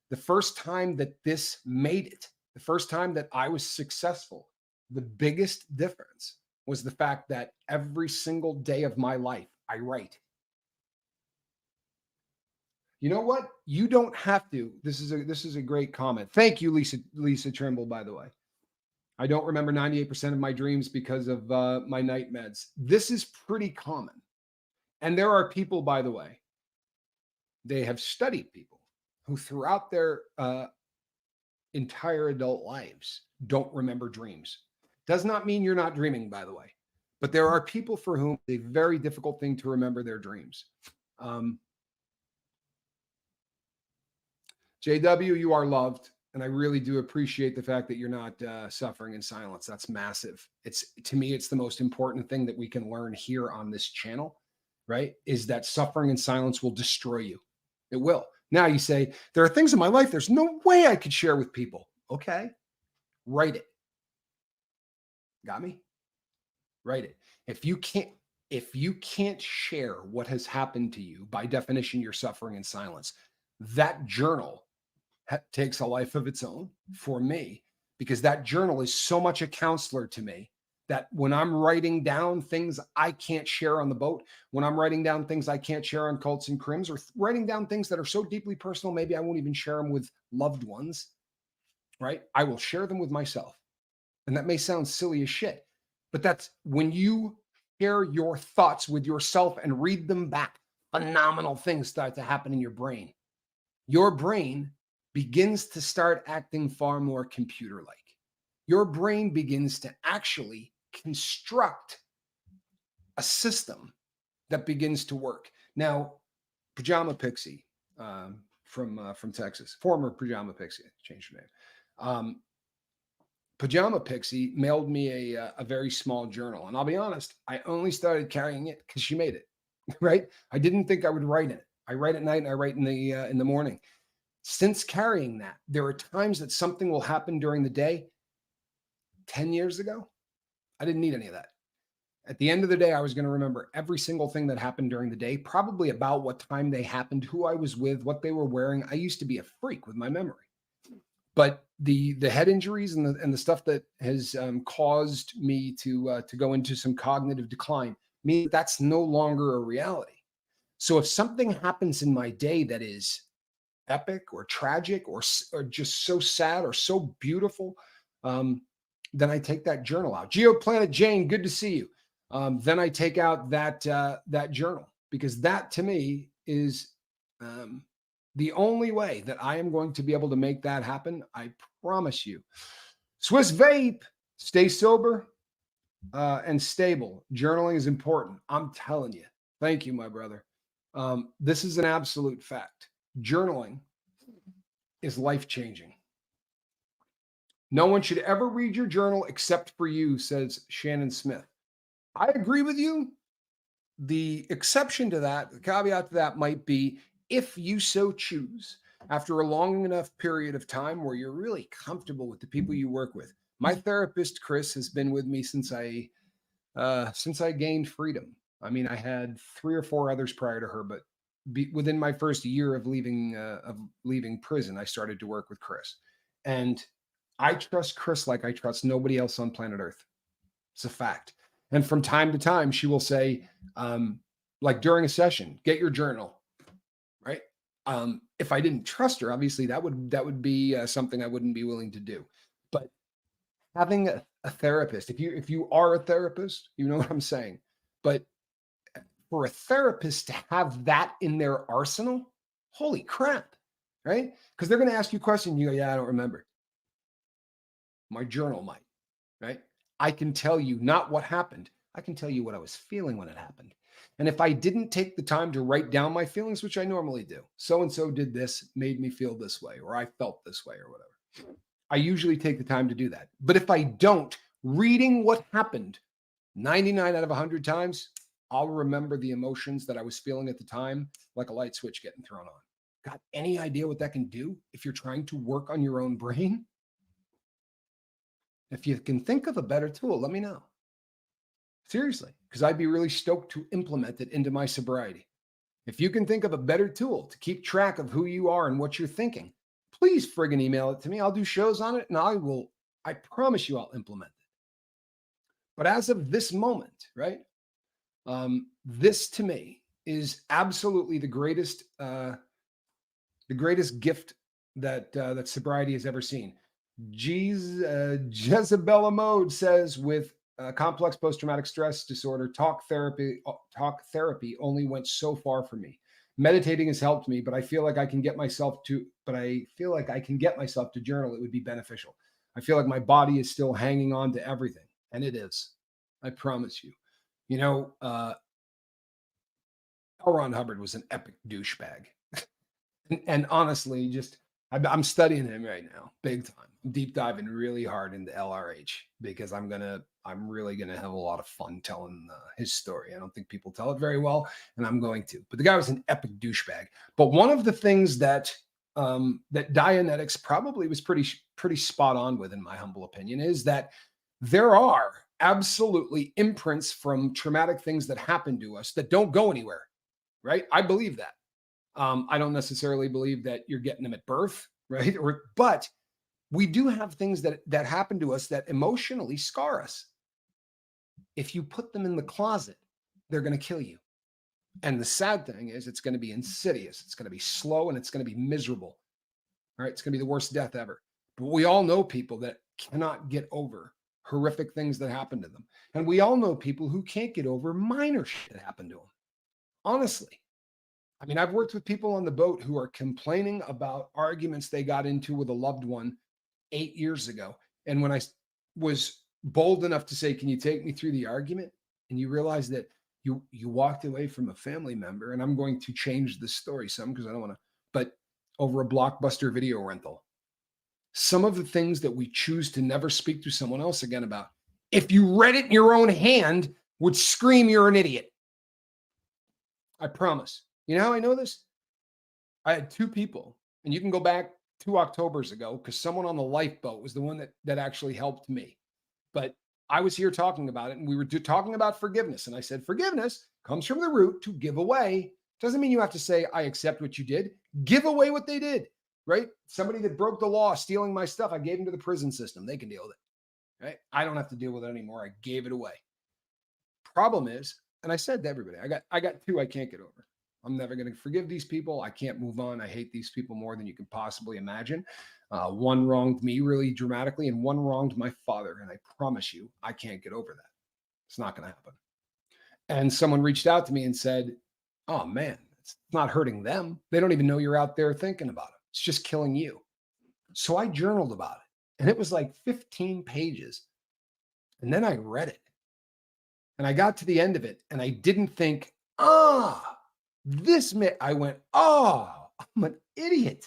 The first time that this made it, the first time that I was successful, the biggest difference was the fact that every single day of my life, I write. You know what? You don't have to. This is a great comment. Thank you, Lisa Trimble, by the way. I don't remember 98% of my dreams because of my night meds. This is pretty common. And there are people, by the way, they have studied people who throughout their entire adult lives don't remember dreams. Does not mean you're not dreaming, by the way. But there are people for whom it's a very difficult thing to remember their dreams. JW, you are loved. And I really do appreciate the fact that you're not suffering in silence. That's massive. To me, it's the most important thing that we can learn here on this channel, right? Is that suffering in silence will destroy you. It will. Now you say, there are things in my life there's no way I could share with people. Okay, write it. Got me? Write it. If you can't share what has happened to you, by definition, you're suffering in silence. That journal takes a life of its own for me, because that journal is so much a counselor to me that when I'm writing down things I can't share on the boat, when I'm writing down things I can't share on Cults and Crims, or writing down things that are so deeply personal, maybe I won't even share them with loved ones, right? I will share them with myself. And that may sound silly as shit, but that's when you share your thoughts with yourself and read them back, phenomenal things start to happen in your brain. Your brain begins to start acting far more computer-like. Your brain begins to actually construct a system that begins to work. Now, Pajama Pixie from Texas, former Pajama Pixie, changed her name. Pajama Pixie mailed me a very small journal. And I'll be honest, I only started carrying it because she made it, right? I didn't think I would write in it. I write at night and I write in the morning. Since carrying that, there are times that something will happen during the day. 10 years ago, I didn't need any of that. At the end of the day, I was going to remember every single thing that happened during the day, probably about what time they happened, who I was with, what they were wearing. I used to be a freak with my memory. But the head injuries and the stuff that has caused me to go into some cognitive decline means that's no longer a reality. So if something happens in my day that is epic or tragic or just so sad or so beautiful, then I take that journal out. GeoPlanet Jane, good to see you. Then I take out that journal, because that to me is the only way that I am going to be able to make that happen. I promise you. Swiss Vape, stay sober and stable. Journaling is important. I'm telling you. Thank you, my brother. This is an absolute fact. Journaling is life-changing. No one should ever read your journal except for you, says Shannon Smith. I agree with you. The exception to that, the caveat to that might be if you so choose, after a long enough period of time where you're really comfortable with the people you work with. My therapist, Chris, has been with me since I gained freedom. I mean, I had 3 or 4 others prior to her, but within my first year of leaving prison, I started to work with Chris. And I trust Chris like I trust nobody else on planet Earth. It's a fact. And from time to time, she will say, like during a session, get your journal, right? If I didn't trust her, obviously that would be something I wouldn't be willing to do. But having a therapist, if you are a therapist, you know what I'm saying. But for a therapist to have that in their arsenal, holy crap, right? Because they're going to ask you a question, you go, yeah, I don't remember. My journal might, right? I can tell you not what happened. I can tell you what I was feeling when it happened. And if I didn't take the time to write down my feelings, which I normally do, so-and-so did this, made me feel this way, or I felt this way, or whatever. I usually take the time to do that. But if I don't, reading what happened 99 out of 100 times, I'll remember the emotions that I was feeling at the time, like a light switch getting thrown on. Got any idea what that can do if you're trying to work on your own brain? If you can think of a better tool, let me know. Seriously, because I'd be really stoked to implement it into my sobriety. If you can think of a better tool to keep track of who you are and what you're thinking, please friggin' email it to me. I'll do shows on it and I promise you I'll implement it. But as of this moment, right? This to me is absolutely the greatest gift that sobriety has ever seen. Jezebella Mode says, with complex post-traumatic stress disorder, talk therapy only went so far for me. Meditating has helped me, but I feel like I can get myself to journal. It would be beneficial. I feel like my body is still hanging on to everything, and it is. I promise you. You know, L. Ron Hubbard was an epic douchebag. And honestly, I'm studying him right now, big time. I'm deep diving really hard into LRH because I'm really gonna have a lot of fun telling his story. I don't think people tell it very well, and I'm going to. But the guy was an epic douchebag. But one of the things that Dianetics probably was pretty spot on with, in my humble opinion, is that there are absolutely imprints from traumatic things that happen to us that don't go anywhere, right? I believe that. I don't necessarily believe that you're getting them at birth, right? But we do have things that happen to us that emotionally scar us. If you put them in the closet, they're going to kill you. And the sad thing is, it's going to be insidious. It's going to be slow, and it's going to be miserable. All right, it's going to be the worst death ever. But we all know people that cannot get over horrific things that happen to them, and we all know people who can't get over minor shit that happened to them. Honestly. I mean, I've worked with people on the boat who are complaining about arguments they got into with a loved one 8 years ago. And when I was bold enough to say, can you take me through the argument? And you realize that you walked away from a family member, and I'm going to change the story some because I don't want to, but over a Blockbuster video rental. some of the things that we choose to never speak to someone else again about, if you read it in your own hand, would scream you're an idiot. I promise. You know how I know this? I had two people, and you can go back 2 Octobers ago because someone on the lifeboat was the one that actually helped me. But I was here talking about it, and we were talking about forgiveness. And I said, forgiveness comes from the root to give away. Doesn't mean you have to say, I accept what you did. Give away what they did, right? Somebody that broke the law, stealing my stuff, I gave them to the prison system. They can deal with it, right? I don't have to deal with it anymore. I gave it away. Problem is, and I said to everybody, I got two I can't get over. I'm never going to forgive these people. I can't move on. I hate these people more than you can possibly imagine. One wronged me really dramatically, and one wronged my father. And I promise you, I can't get over that. It's not going to happen. And someone reached out to me and said, oh man, it's not hurting them. They don't even know you're out there thinking about it. It's just killing you. So I journaled about it, and it was like 15 pages. And then I read it. And I got to the end of it, and I didn't think, I went, I'm an idiot.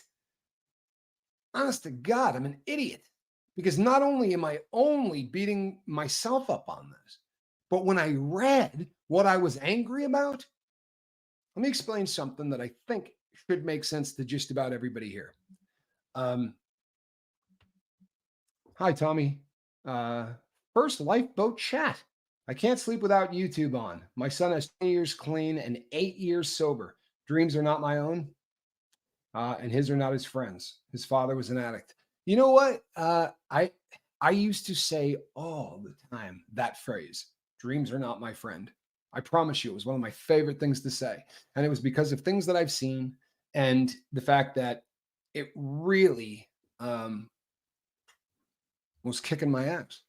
Honest to God, I'm an idiot. Because not only am I only beating myself up on this, but when I read what I was angry about, let me explain something that I think should make sense to just about everybody here. Hi, Tommy. First lifeboat chat. I can't sleep without YouTube on. My son has 10 years clean and 8 years sober. Dreams are not my own, and his are not his friends. His father was an addict. You know what? I used to say all the time that phrase, dreams are not my friend. I promise you, it was one of my favorite things to say. And it was because of things that I've seen and the fact that it really was kicking my ass.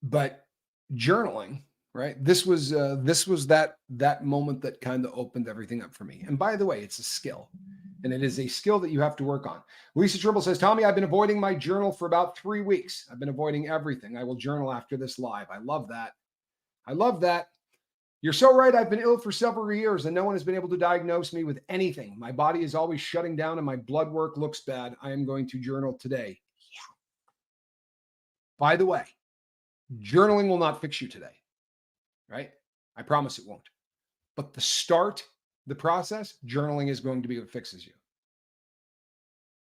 But journaling, right? This was that moment that kind of opened everything up for me. And by the way, it's a skill, and it is a skill that you have to work on. Lisa Tribble says, Tommy, I've been avoiding my journal for about 3 weeks. I've been avoiding everything. I will journal after this live. I love that. I love that. You're so right. I've been ill for several years, and no one has been able to diagnose me with anything. My body is always shutting down, and my blood work looks bad. I am going to journal today. Yeah. By the way, journaling will not fix you today, right? I promise it won't. But the start, the process, journaling is going to be what fixes you.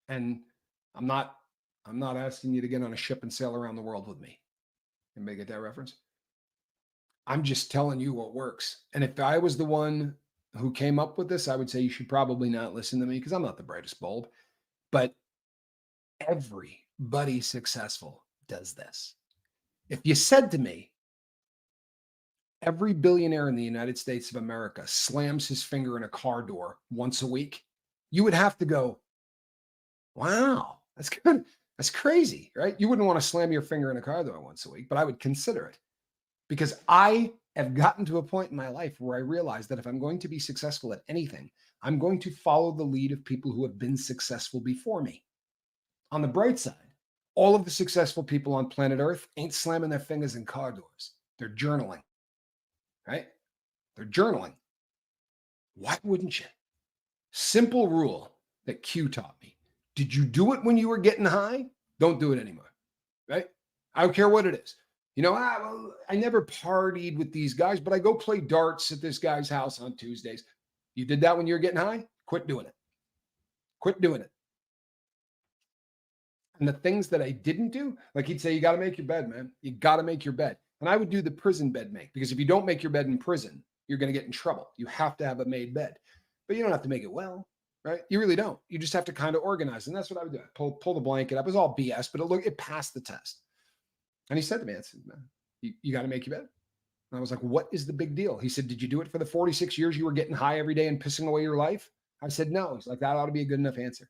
And I'm not asking you to get on a ship and sail around the world with me. Anybody get that reference? I'm just telling you what works. And if I was the one who came up with this, I would say you should probably not listen to me because I'm not the brightest bulb. But everybody successful does this. If you said to me, every billionaire in the United States of America slams his finger in a car door once a week, you would have to go, wow, that's good. That's crazy, right? You wouldn't want to slam your finger in a car door once a week, but I would consider it because I have gotten to a point in my life where I realized that if I'm going to be successful at anything, I'm going to follow the lead of people who have been successful before me. On the bright side, all of the successful people on planet Earth ain't slamming their fingers in car doors. They're journaling, right? They're journaling. Why wouldn't you? Simple rule that Q taught me. Did you do it when you were getting high? Don't do it anymore, right? I don't care what it is. You know, I never partied with these guys, but I go play darts at this guy's house on Tuesdays. You did that when you were getting high? Quit doing it. Quit doing it. And the things that I didn't do, like he'd say, you got to make your bed, man. You got to make your bed. And I would do the prison bed make, because if you don't make your bed in prison, you're going to get in trouble. You have to have a made bed, but you don't have to make it well, right? You really don't. You just have to kind of organize. And that's what I would do. Pull the blanket up. It was all BS, but it passed the test. And he said to me, I said, man, you got to make your bed. And I was like, what is the big deal? He said, did you do it for the 46 years you were getting high every day and pissing away your life? I said, no. He's like, that ought to be a good enough answer.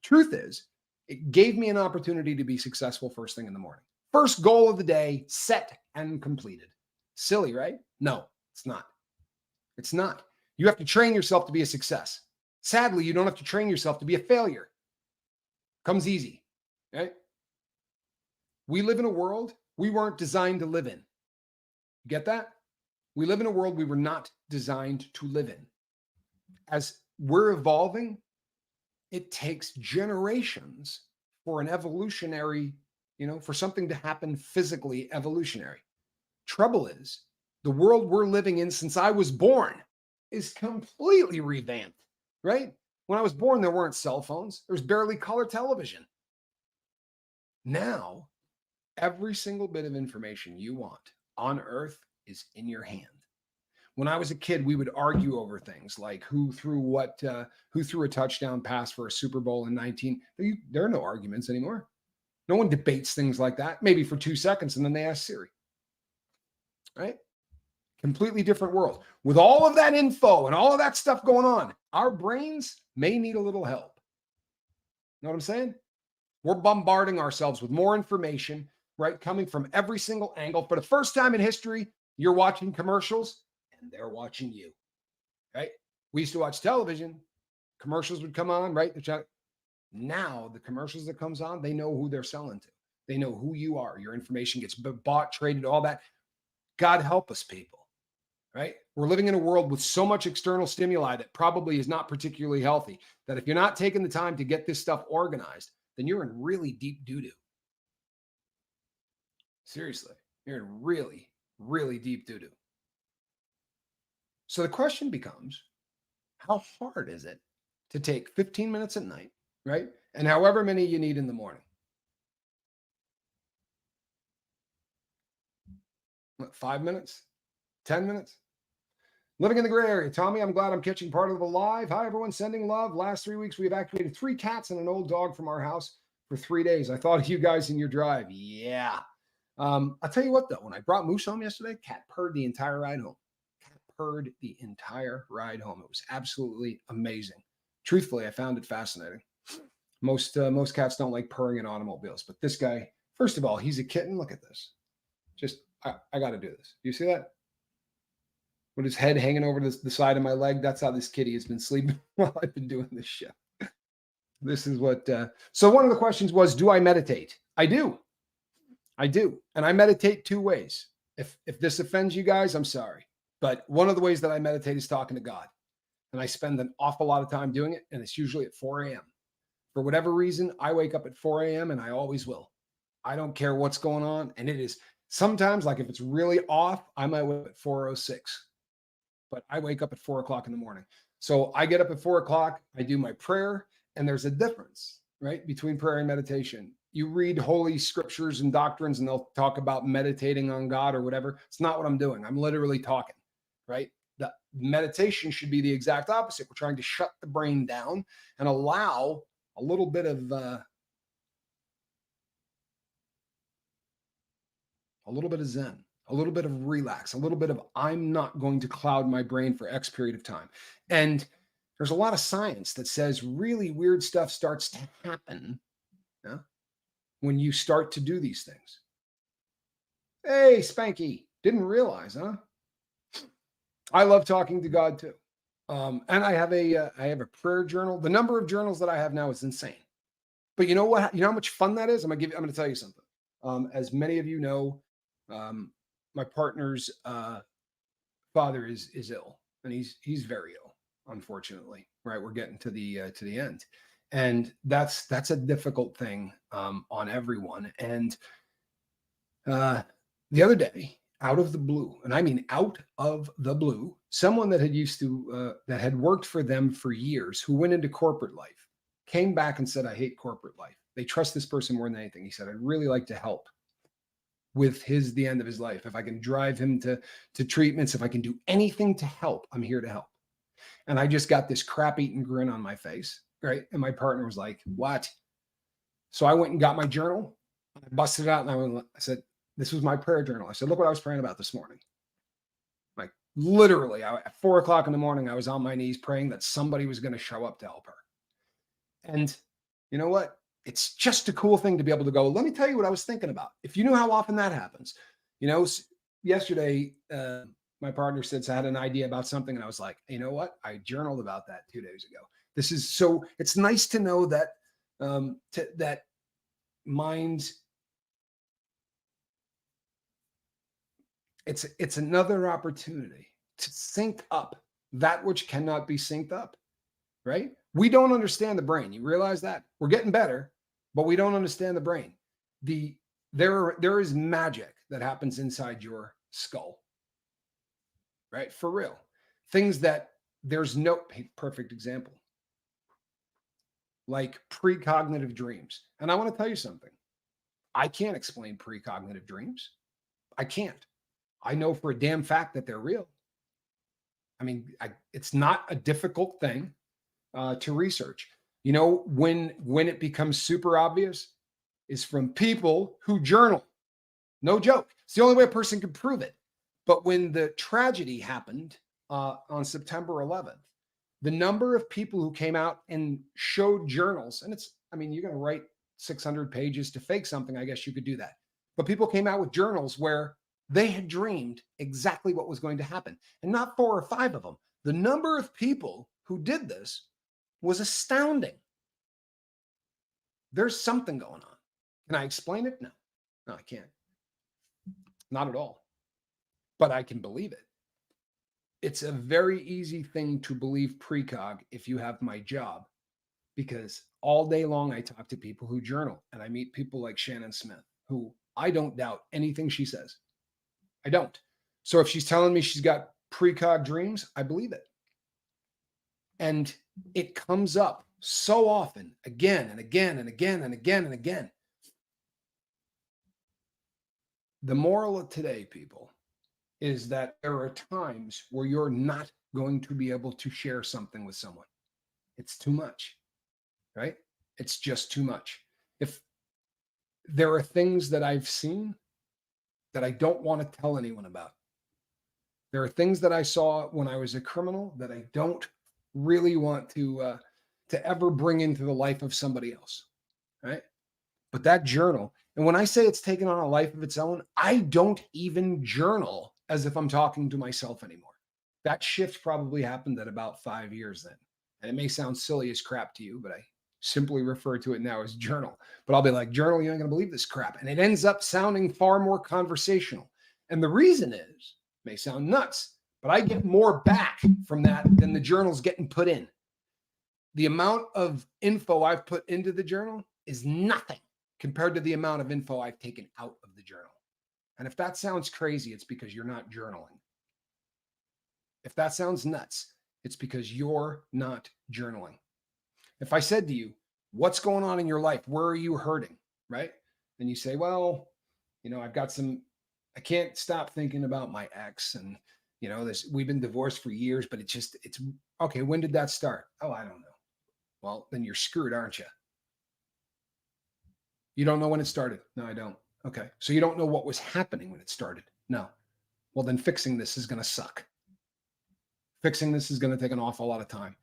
Truth is, it gave me an opportunity to be successful first thing in the morning. First goal of the day, set and completed. Silly, right? No, it's not. It's not. You have to train yourself to be a success. Sadly, you don't have to train yourself to be a failure. Comes easy, right? We live in a world we weren't designed to live in. Get that? We live in a world we were not designed to live in. As we're evolving, It takes generations for an evolutionary, for something to happen physically evolutionary. Trouble is, the world we're living in since I was born is completely revamped, right? When I was born, there weren't cell phones, there was barely color television. Now, every single bit of information you want on earth is in your hand. When I was a kid, we would argue over things like who threw a touchdown pass for a Super Bowl in 19. There are no arguments anymore. No one debates things like that, maybe for 2 seconds, and then they ask Siri, right? Completely different world. With all of that info and all of that stuff going on, our brains may need a little help. Know what I'm saying? We're bombarding ourselves with more information, right? Coming from every single angle. For the first time in history, you're watching commercials and they're watching you, right? We used to watch television. Commercials would come on, right? Now the commercials that comes on, they know who they're selling to. They know who you are. Your information gets bought, traded, all that. God help us, people, right? We're living in a world with so much external stimuli that probably is not particularly healthy, that if you're not taking the time to get this stuff organized, then you're in really deep doo-doo. Seriously, you're in really, really deep doo-doo. So the question becomes, how hard is it to take 15 minutes at night, right? And however many you need in the morning. What, 5 minutes? 10 minutes? Living in the gray area. Tommy, I'm glad I'm catching part of the live. Hi, everyone. Sending love. Last 3 weeks, we evacuated 3 cats and an old dog from our house for 3 days. I thought of you guys in your drive. Yeah. I'll tell you what, though. When I brought Moose home yesterday, cat purred the entire ride home. Cat purred the entire ride home. It was absolutely amazing. Truthfully, I found it fascinating. Most cats don't like purring in automobiles, but this guy, first of all, he's a kitten. Look at this. Just, I got to do this. You see that? With his head hanging over the side of my leg. That's how this kitty has been sleeping while I've been doing this show. This is what, so one of the questions was, do I meditate? I do. And I meditate 2 ways. If this offends you guys, I'm sorry. But one of the ways that I meditate is talking to God. And I spend an awful lot of time doing it. And it's usually at 4 a.m. For whatever reason, I wake up at 4 a.m. and I always will. I don't care what's going on. And it is sometimes, like if it's really off, I might wake up at 4:06. But I wake up at 4 o'clock in the morning. So I get up at 4 o'clock, I do my prayer, and there's a difference, right, between prayer and meditation. You read holy scriptures and doctrines, and they'll talk about meditating on God or whatever. It's not what I'm doing. I'm literally talking, right? The meditation should be the exact opposite. We're trying to shut the brain down and allow a little bit of zen, a little bit of relax, a little bit of I'm not going to cloud my brain for X period of time. And there's a lot of science that says really weird stuff starts to happen when you start to do these things. Hey, Spanky, didn't realize, huh? I love talking to God too. And I have a prayer journal. The number of journals that I have now is insane. But you know what? You know how much fun that is? I'm going to tell you something. As many of you know, my partner's father is ill, and he's very ill, unfortunately. Right, we're getting to the end, and that's a difficult thing on everyone. And the other day, out of the blue, and I mean out of the blue, someone that had worked for them for years, who went into corporate life, came back and said, "I hate corporate life." They trust this person more than anything. He said, "I'd really like to help with the end of his life. If I can drive him to treatments, if I can do anything to help, I'm here to help." And I just got this crap-eating grin on my face, right? And my partner was like, "What?" So I went and got my journal, I busted it out, and I said, "This was my prayer journal." I said, "Look what I was praying about this morning." Like literally, at 4 o'clock in the morning, I was on my knees praying that somebody was going to show up to help her. And you know what? It's just a cool thing to be able to go, let me tell you what I was thinking about. If you knew how often that happens, yesterday, my partner said, I had an idea about something. And I was like, you know what? I journaled about that 2 days ago. It's nice to know that, that mind, it's another opportunity to sync up that which cannot be synced up, right? We don't understand the brain. You realize that? We're getting better, but we don't understand the brain. There is magic that happens inside your skull, right? For real. Things that there's no perfect example, like precognitive dreams. And I want to tell you something. I can't explain precognitive dreams. I can't. I know for a damn fact that they're real. I mean, it's not a difficult thing to research. You know, when it becomes super obvious is from people who journal. No joke. It's the only way a person can prove it. But when the tragedy happened on September 11th, the number of people who came out and showed journals, and you're going to write 600 pages to fake something. I guess you could do that. But people came out with journals where they had dreamed exactly what was going to happen. And not 4 or 5 of them. The number of people who did this was astounding. There's something going on. Can I explain it? No, I can't. Not at all. But I can believe it. It's a very easy thing to believe precog if you have my job, because all day long I talk to people who journal, and I meet people like Shannon Smith, who I don't doubt anything she says. I don't. So if she's telling me she's got precog dreams, I believe it. And it comes up so often, again and again and again and again and again. The moral of today, people, is that there are times where you're not going to be able to share something with someone. It's too much, right? It's just too much. If there are things that I've seen that I don't want to tell anyone about. There are things that I saw when I was a criminal that I don't really want to ever bring into the life of somebody else, right? But that journal, and when I say it's taken on a life of its own, I don't even journal as if I'm talking to myself anymore. That shift probably happened at about 5 years then. And it may sound silly as crap to you, but I simply refer to it now as journal. But I'll be like, journal, you ain't going to believe this crap. And it ends up sounding far more conversational. And the reason is, may sound nuts, but I get more back from that than the journal's getting put in. The amount of info I've put into the journal is nothing compared to the amount of info I've taken out of the journal. And if that sounds crazy, it's because you're not journaling. If that sounds nuts, it's because you're not journaling. If I said to you, what's going on in your life? Where are you hurting? Right? And you say, well, I can't stop thinking about my ex. And, we've been divorced for years, but it's okay. When did that start? Oh, I don't know. Well, then you're screwed, aren't you? You don't know when it started? No, I don't. Okay. So you don't know what was happening when it started? No. Well, then fixing this is going to suck. Fixing this is going to take an awful lot of time.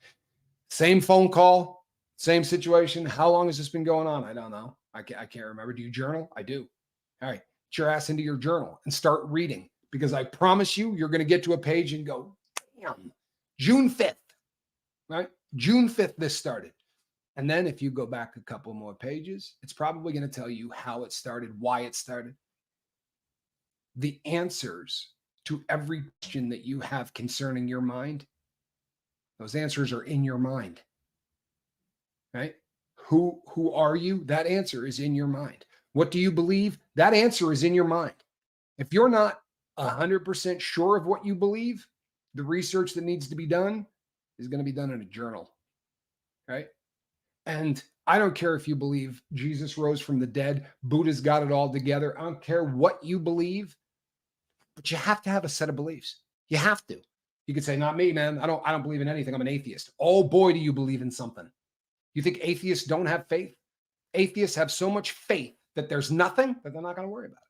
Same phone call, same situation. How long has this been going on? I don't know. I can't remember. Do you journal? I do. All right. Get your ass into your journal and start reading, because I promise you're going to get to a page and go, damn, June 5th, right? June 5th, this started. And then if you go back a couple more pages, it's probably going to tell you how it started, why it started. The answers to every question that you have concerning your mind, those answers are in your mind, right? Who are you? That answer is in your mind. What do you believe? That answer is in your mind. If you're not 100% sure of what you believe, the research that needs to be done is going to be done in a journal, right? And I don't care if you believe Jesus rose from the dead, Buddha's got it all together. I don't care what you believe, but you have to have a set of beliefs. You have to. You could say, not me, man. I don't believe in anything. I'm an atheist. Oh boy, do you believe in something. You think atheists don't have faith? Atheists have so much faith that there's nothing that they're not going to worry about it.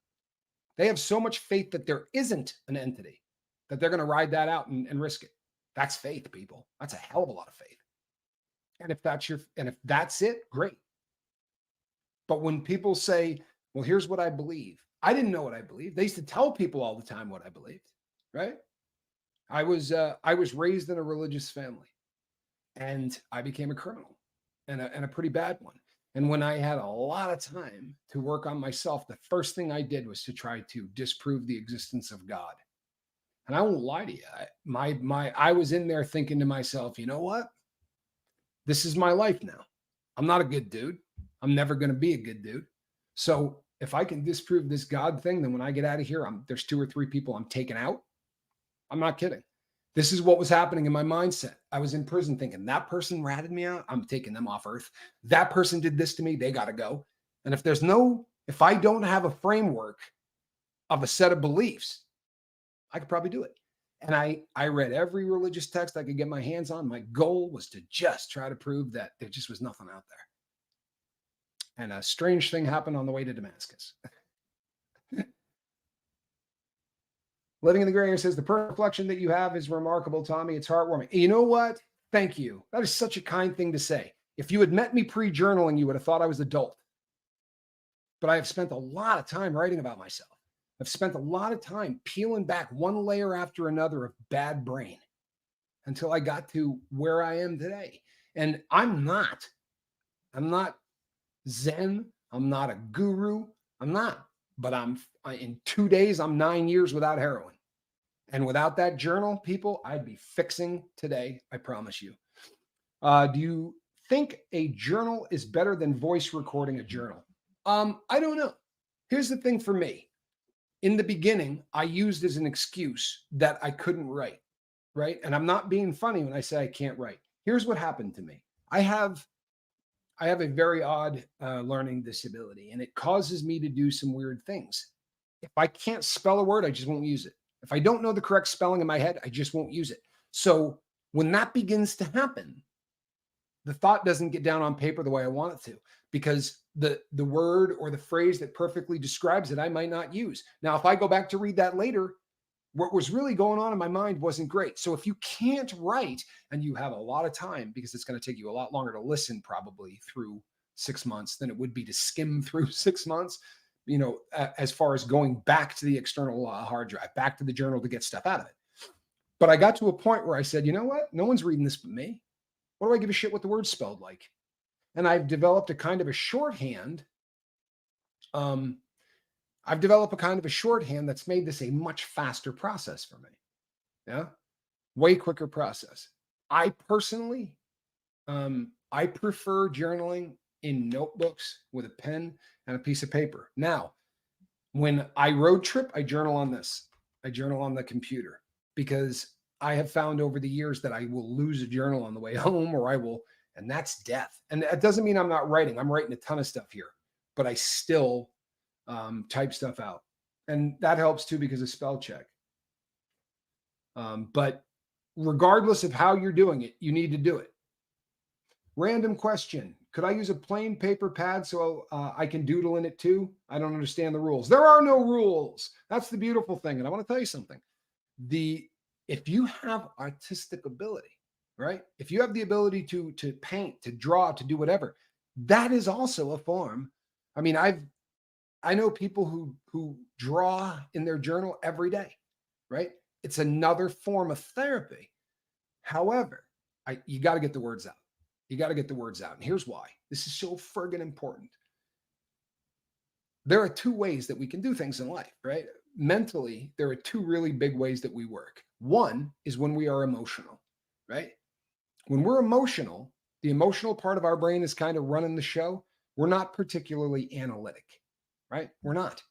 They have so much faith that there isn't an entity that they're going to ride that out and risk it. That's faith, people. That's a hell of a lot of faith. And if that's it, great. But when people say, well, here's what I believe. I didn't know what I believed. They used to tell people all the time what I believed, right? I was raised in a religious family, and I became a criminal, and a pretty bad one. And when I had a lot of time to work on myself, the first thing I did was to try to disprove the existence of God. And I won't lie to you. I was in there thinking to myself, you know what? This is my life now. I'm not a good dude. I'm never going to be a good dude. So if I can disprove this God thing, then when I get out of here, there's 2 or 3 people I'm taking out. I'm not kidding. This is what was happening in my mindset. I was in prison thinking that person ratted me out. I'm taking them off earth. That person did this to me. They got to go. And if I don't have a framework of a set of beliefs, I could probably do it. And I read every religious text I could get my hands on. My goal was to just try to prove that there just was nothing out there. And a strange thing happened on the way to Damascus. Living in the Gray Area says, the personal reflection that you have is remarkable, Tommy. It's heartwarming. You know what? Thank you. That is such a kind thing to say. If you had met me pre-journaling, you would have thought I was adult. But I have spent a lot of time writing about myself. I've spent a lot of time peeling back one layer after another of bad brain until I got to where I am today. And I'm not Zen. I'm not a guru. I'm not. But in 2 days, I'm 9 years without heroin. And without that journal, people, I'd be fixing today. I promise you. Do you think a journal is better than voice recording a journal? I don't know. Here's the thing for me. In the beginning, I used as an excuse that I couldn't write, right? And I'm not being funny when I say I can't write. Here's what happened to me. I have a very odd learning disability, and it causes me to do some weird things. If I can't spell a word, I just won't use it. If I don't know the correct spelling in my head, I just won't use it. So when that begins to happen, the thought doesn't get down on paper the way I want it to, because the word or the phrase that perfectly describes it, I might not use. Now, if I go back to read that later, what was really going on in my mind wasn't great. So if you can't write and you have a lot of time, because it's going to take you a lot longer to listen probably through 6 months than it would be to skim through 6 months, as far as going back to the external hard drive, back to the journal to get stuff out of it. But I got to a point where I said, you know what? No one's reading this but me. What do I give a shit what the word's spelled like? And I've developed a kind of a shorthand. That's made this a much faster process for me. Yeah. Way quicker process. I personally, I prefer journaling in notebooks with a pen and a piece of paper. Now, when I road trip, I journal on this. I journal on the computer, because I have found over the years that I will lose a journal on the way home, and that's death. And that doesn't mean I'm not writing. I'm writing a ton of stuff here, but I still type stuff out. And that helps too, because of spell check. But regardless of how you're doing it, you need to do it. Random question. Could I use a plain paper pad so I can doodle in it too? I don't understand the rules. There are no rules. That's the beautiful thing. And I want to tell you something. If you have artistic ability, right? If you have the ability to paint, to draw, to do whatever, that is also a form. I mean, I know people who draw in their journal every day, right? It's another form of therapy. However, you got to get the words out. You got to get the words out. And here's why. This is so friggin' important. There are 2 ways that we can do things in life, right? Mentally, there are 2 really big ways that we work. One is when we are emotional, right? When we're emotional, the emotional part of our brain is kind of running the show. We're not particularly analytic, right? We're not.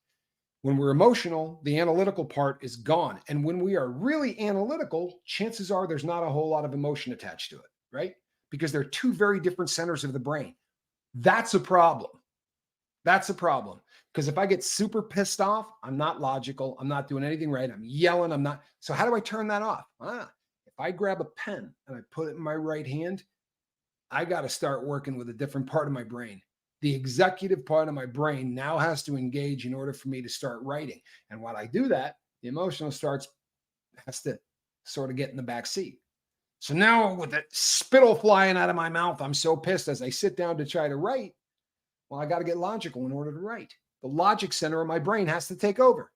When we're emotional, the analytical part is gone. And when we are really analytical, chances are there's not a whole lot of emotion attached to it, right? Because they're 2 very different centers of the brain. That's a problem. That's a problem. Because if I get super pissed off, I'm not logical. I'm not doing anything right. I'm yelling. I'm not. So how do I turn that off? If I grab a pen and I put it in my right hand, I got to start working with a different part of my brain. The executive part of my brain now has to engage in order for me to start writing. And while I do that, the emotional has to sort of get in the back seat. So now with the spittle flying out of my mouth, I'm so pissed as I sit down to try to write. Well, I got to get logical in order to write. The logic center of my brain has to take over.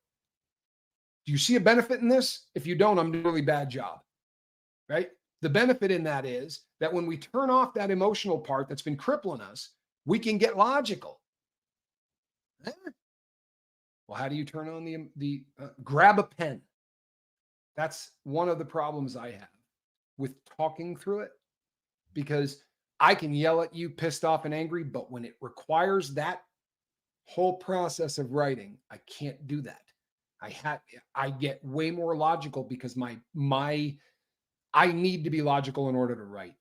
Do you see a benefit in this? If you don't, I'm doing a really bad job, right? The benefit in that is that when we turn off that emotional part that's been crippling us, we can get logical. Well, how do you turn on the grab a pen? That's one of the problems I have with talking through it, because I can yell at you pissed off and angry, but when it requires that whole process of writing, I can't do that. I get way more logical because I need to be logical in order to write.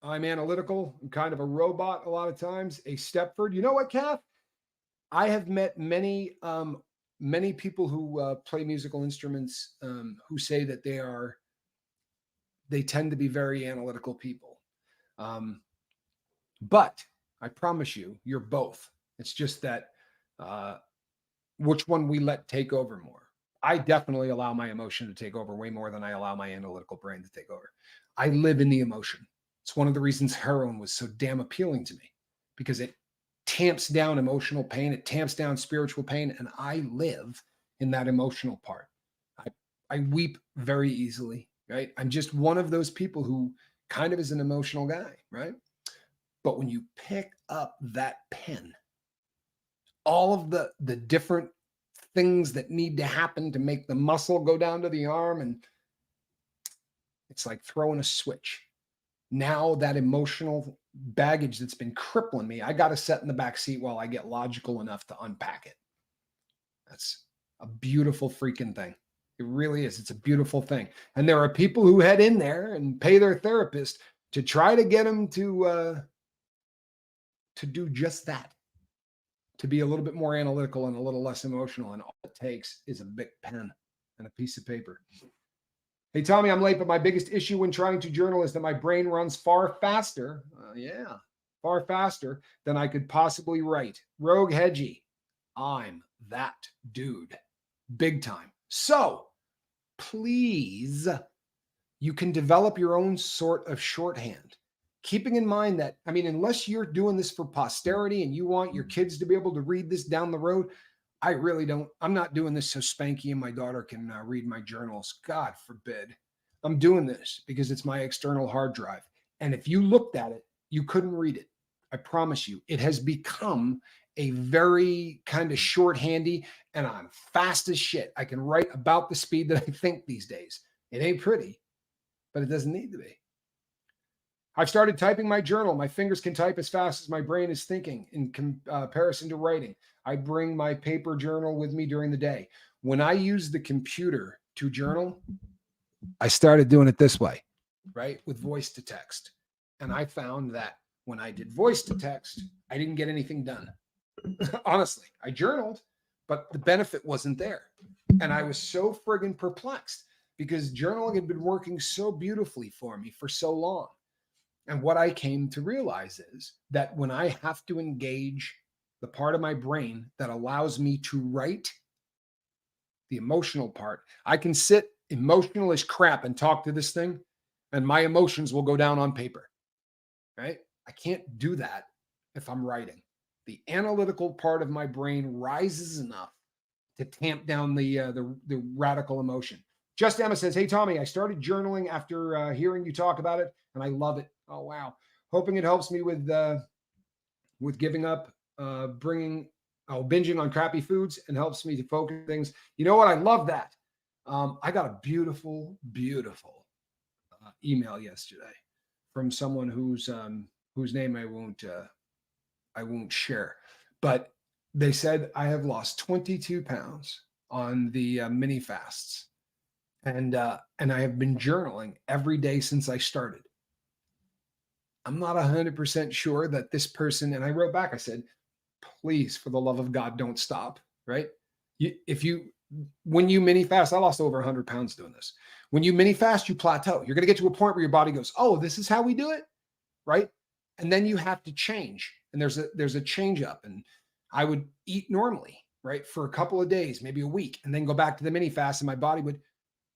I'm analytical. I'm kind of a robot a lot of times. A Stepford. You know what, Kath? I have met many people who play musical instruments who say that they tend to be very analytical people. But I promise you, you're both. It's just that which one we let take over more. I definitely allow my emotion to take over way more than I allow my analytical brain to take over. I live in the emotion. It's one of the reasons heroin was so damn appealing to me, because it tamps down emotional pain, it tamps down spiritual pain, and I live in that emotional part. I weep very easily, right? I'm just one of those people who kind of is an emotional guy, right? But when you pick up that pen, all of the different things that need to happen to make the muscle go down to the arm, and it's like throwing a switch. Now that emotional baggage that's been crippling me, I got to sit in the back seat while I get logical enough to unpack it. That's a beautiful freaking thing. It really is. It's a beautiful thing. And there are people who head in there and pay their therapist to try to get them to do just that, to be a little bit more analytical and a little less emotional. And all it takes is a big pen and a piece of paper. Hey, Tommy, I'm late, but my biggest issue when trying to journal is that my brain runs far faster than I could possibly write. Rogue Hedgie, I'm that dude. Big time. So please, you can develop your own sort of shorthand. Keeping in mind that, I mean, unless you're doing this for posterity and you want your kids to be able to read this down the road, I really don't. I'm not doing this so Spanky and my daughter can read my journals. God forbid. I'm doing this because it's my external hard drive. And if you looked at it, you couldn't read it. I promise you. It has become a very kind of shorthandy, and I'm fast as shit. I can write about the speed that I think these days. It ain't pretty, but it doesn't need to be. I've started typing my journal. My fingers can type as fast as my brain is thinking in comparison to writing. I bring my paper journal with me during the day. When I use the computer to journal, I started doing it this way, right? With voice to text. And I found that when I did voice to text, I didn't get anything done. Honestly, I journaled, but the benefit wasn't there. And I was so friggin' perplexed because journaling had been working so beautifully for me for so long. And what I came to realize is that when I have to engage the part of my brain that allows me to write, the emotional part, I can sit emotional as crap and talk to this thing, and my emotions will go down on paper, right? I can't do that if I'm writing. The analytical part of my brain rises enough to tamp down the radical emotion. Just Emma says, "Hey Tommy, I started journaling after hearing you talk about it, and I love it. Oh wow! Hoping it helps me with giving up, binging on crappy foods, and helps me to focus things. You know what? I love that. I got a beautiful email yesterday from someone whose name I won't share, but they said I have lost 22 pounds on the mini fasts. And I have been journaling every day since I started. I'm not 100% sure that this person, and I wrote back, I said, please, for the love of God, don't stop, right? When you mini fast, I lost over 100 pounds doing this. When you mini fast, you plateau. You're going to get to a point where your body goes, oh, this is how we do it, right? And then you have to change. And there's a change up. And I would eat normally, right, for a couple of days, maybe a week, and then go back to the mini fast, and my body would.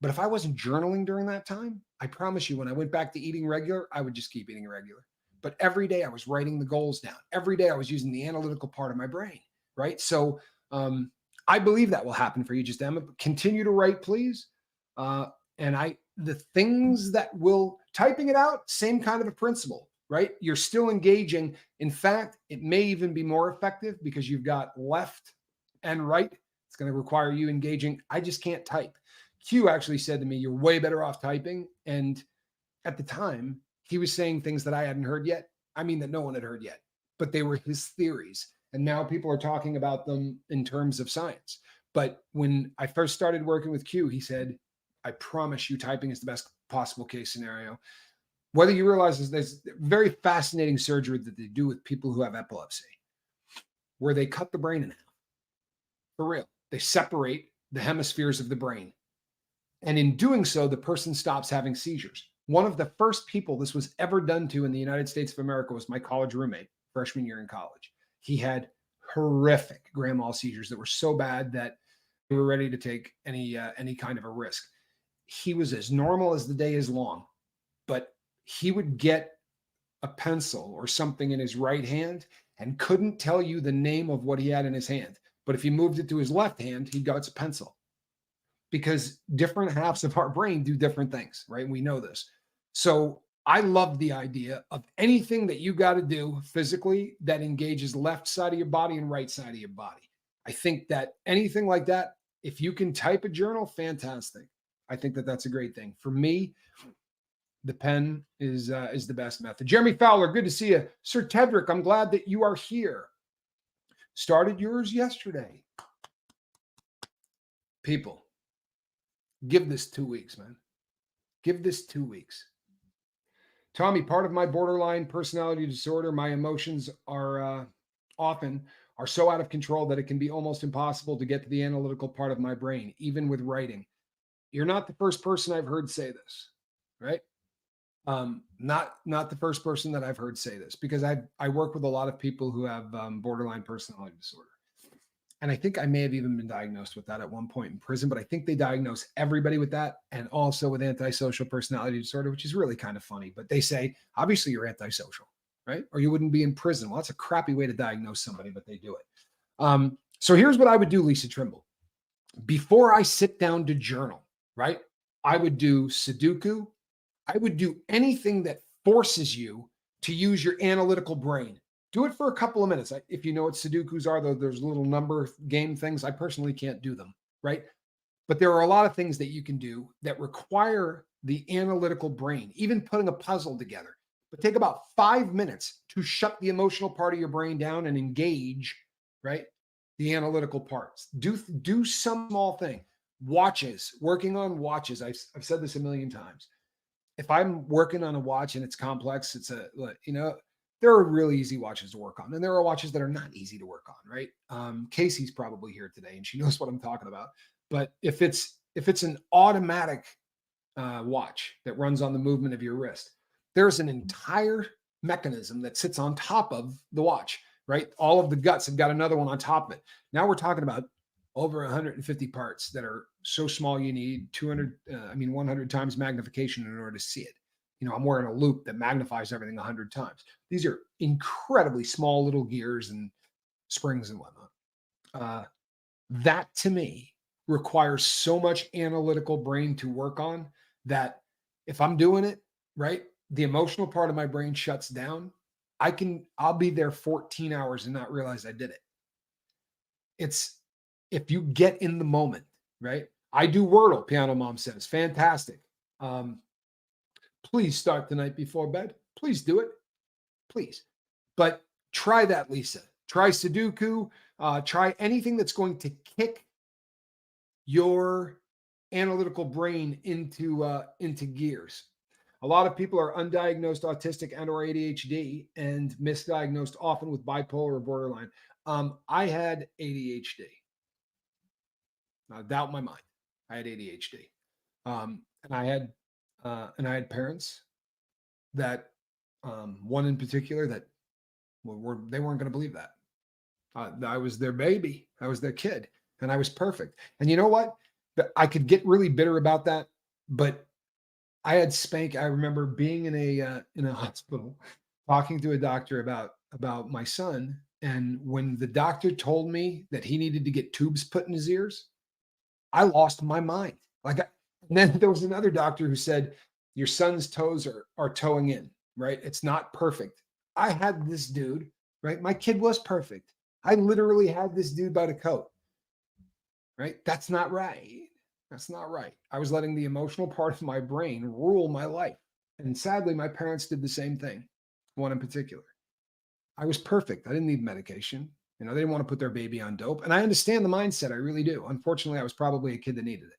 But if I wasn't journaling during that time, I promise you, when I went back to eating regular, I would just keep eating regular. But every day I was writing the goals down. Every day I was using the analytical part of my brain, right? So I believe that will happen for you, just Emma. Continue to write, please. The things that will, typing it out, same kind of a principle, right? You're still engaging. In fact, it may even be more effective because you've got left and right. It's going to require you engaging. I just can't type. Q actually said to me, "You're way better off typing." And at the time, he was saying things that I hadn't heard yet. I mean, that no one had heard yet, but they were his theories. And now people are talking about them in terms of science. But when I first started working with Q, he said, "I promise you, typing is the best possible case scenario." Whether you realize is there's very fascinating surgery that they do with people who have epilepsy, where they cut the brain in half. For real. They separate the hemispheres of the brain. And in doing so, the person stops having seizures. One of the first people this was ever done to in the United States of America was my college roommate, freshman year in college. He had horrific grand mal seizures that were so bad that we were ready to take any kind of a risk. He was as normal as the day is long, but he would get a pencil or something in his right hand and couldn't tell you the name of what he had in his hand. But if he moved it to his left hand, he got a pencil, because different halves of our brain do different things, right? We know this. So I love the idea of anything that you got to do physically that engages left side of your body and right side of your body. I think that anything like that, if you can type a journal, fantastic. I think that that's a great thing. For me, the pen is the best method. Jeremy Fowler, good to see you. Sir Tedrick, I'm glad that you are here. Started yours yesterday. People, give this 2 weeks, man. Give this 2 weeks. Tommy, part of my borderline personality disorder, my emotions are often so out of control that it can be almost impossible to get to the analytical part of my brain, even with writing. You're not the first person I've heard say this, right? Not the first person that I've heard say this, because I work with a lot of people who have borderline personality disorder. And I think I may have even been diagnosed with that at one point in prison, but I think they diagnose everybody with that, and also with antisocial personality disorder, which is really kind of funny. But they say, obviously you're antisocial, right? Or you wouldn't be in prison. Well, that's a crappy way to diagnose somebody, but they do it. So here's what I would do, Lisa Trimble. Before I sit down to journal, right? I would do Sudoku. I would do anything that forces you to use your analytical brain. Do it for a couple of minutes. If you know what Sudokus are, though, there's little number game things. I personally can't do them, right? But there are a lot of things that you can do that require the analytical brain, even putting a puzzle together. But take about 5 minutes to shut the emotional part of your brain down and engage, right? The analytical parts. Do some small thing. Watches, working on watches. I've said this a million times. If I'm working on a watch and it's complex, there are really easy watches to work on, and there are watches that are not easy to work on, right? Casey's probably here today, and she knows what I'm talking about. But if it's an automatic watch that runs on the movement of your wrist, there's an entire mechanism that sits on top of the watch, right? All of the guts have got another one on top of it. Now we're talking about over 150 parts that are so small you need 100 times magnification in order to see it. I'm wearing a loop that magnifies everything 100 times. These are incredibly small little gears and springs and whatnot. That to me requires so much analytical brain to work on that if I'm doing it, right, the emotional part of my brain shuts down. I'll be there 14 hours and not realize I did it. It's if you get in the moment, right? I do Wordle, Piano Mom says. Fantastic. Please start the night before bed. Please do it. Please. But try that, Lisa. Try Sudoku. Try anything that's going to kick your analytical brain into gears. A lot of people are undiagnosed autistic and or ADHD and misdiagnosed often with bipolar or borderline. I had ADHD. I doubt in my mind. I had ADHD. And I had parents that one in particular that they weren't going to believe that. I was their baby. I was their kid, and I was perfect. And you know what? I could get really bitter about that, but I had spank. I remember being in a hospital, talking to a doctor about my son, and when the doctor told me that he needed to get tubes put in his ears, I lost my mind. And then there was another doctor who said, "Your son's toes are toeing in, right? It's not perfect." I had this dude, right? My kid was perfect. I literally had this dude by the coat, right? That's not right. That's not right. I was letting the emotional part of my brain rule my life. And sadly, my parents did the same thing, one in particular. I was perfect. I didn't need medication. They didn't want to put their baby on dope. And I understand the mindset. I really do. Unfortunately, I was probably a kid that needed it.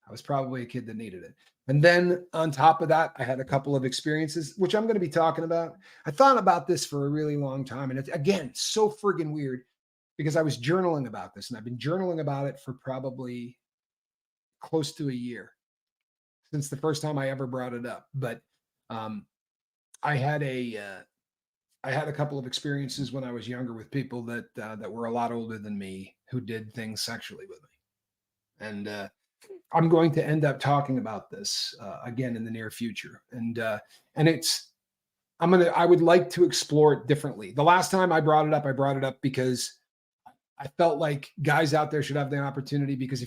I was probably a kid that needed it. And then on top of that, I had a couple of experiences, which I'm going to be talking about. I thought about this for a really long time. And it's, again, so friggin' weird because I was journaling about this and I've been journaling about it for probably close to a year since the first time I ever brought it up. But um, I had a couple of experiences when I was younger with people that were a lot older than me who did things sexually with me, and I'm going to end up talking about this again in the near future, and it's I would like to explore it differently. The last time I brought it up because I felt like guys out there should have the opportunity because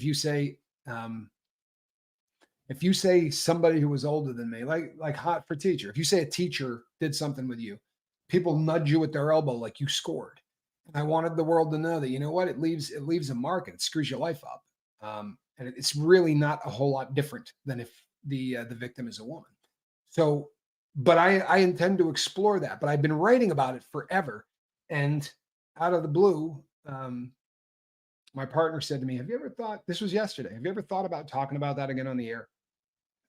um, if you say somebody who was older than me, like hot for teacher, if you say a teacher did something with you, people nudge you with their elbow like you scored. And I wanted the world to know that it leaves a mark and it screws your life up. And it's really not a whole lot different than if the victim is a woman. So, but I intend to explore that. But I've been writing about it forever, and out of the blue, my partner said to me, "Have you ever thought?" This was yesterday. Have you ever thought about talking about that again on the air?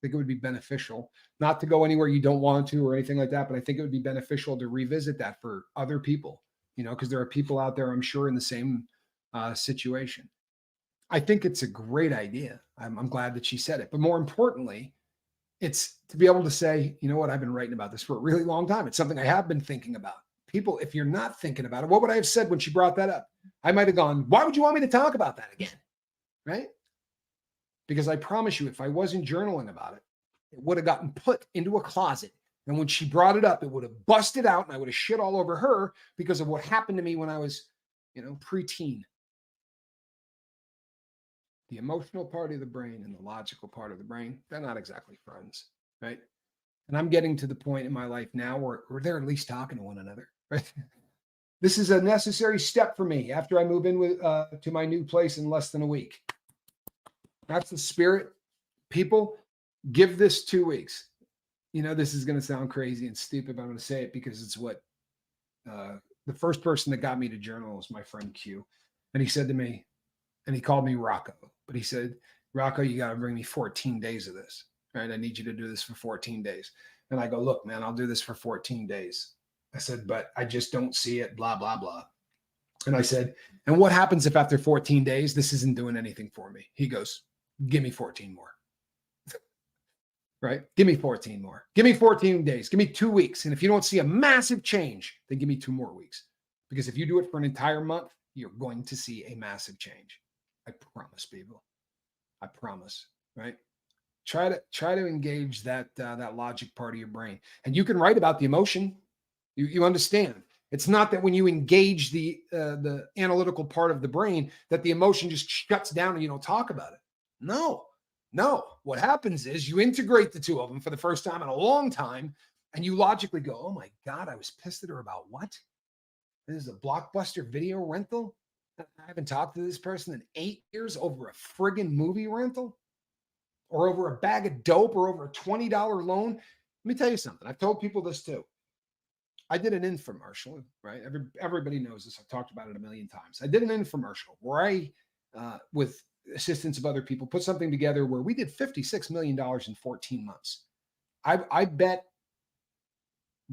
Think it would be beneficial not to go anywhere you don't want to or anything like that, but I think it would be beneficial to revisit that for other people, because there are people out there, I'm sure, in the same situation. I think it's a great idea. I'm glad that she said it, but more importantly, it's to be able to say, you know what, I've been writing about this for a really long time. It's something I have been thinking about. People, if you're not thinking about it, what would I have said when she brought that up? I might have gone, why would you want me to talk about that again? Right? Because I promise you, if I wasn't journaling about it, it would have gotten put into a closet. And when she brought it up, it would have busted out and I would have shit all over her because of what happened to me when I was, preteen. The emotional part of the brain and the logical part of the brain, they're not exactly friends, right? And I'm getting to the point in my life now where they're at least talking to one another, right? This is a necessary step for me after I move in to my new place in less than a week. That's the spirit. People, give this 2 weeks. This is going to sound crazy and stupid, but I'm going to say it because it's what the first person that got me to journal was my friend Q. And he said to me, and he called me Rocco, but he said, Rocco, you got to bring me 14 days of this, right? I need you to do this for 14 days. And I go, look, man, I'll do this for 14 days. I said, but I just don't see it, blah, blah, blah. And I said, and what happens if after 14 days, this isn't doing anything for me? He goes, give me 14 more. Right? Give me 14 more. Give me 14 days. Give me 2 weeks. And if you don't see a massive change, then give me 2 more weeks. Because if you do it for an entire month, you're going to see a massive change. I promise, people. I promise. Right? Try to engage that logic part of your brain. And you can write about the emotion. You understand. It's not that when you engage the analytical part of the brain that the emotion just shuts down and you don't talk about it. No, what happens is you integrate the two of them for the first time in a long time, and you logically go, oh my God, I was pissed at her about what? This is a Blockbuster video rental? I haven't talked to this person in 8 years over a friggin' movie rental? Or over a bag of dope or over a $20 loan? Let me tell you something. I've told people this too. I did an infomercial, right? Everybody knows this. I've talked about it a million times. I did an infomercial where I, with assistance of other people, put something together where we did $56 million in 14 months. I bet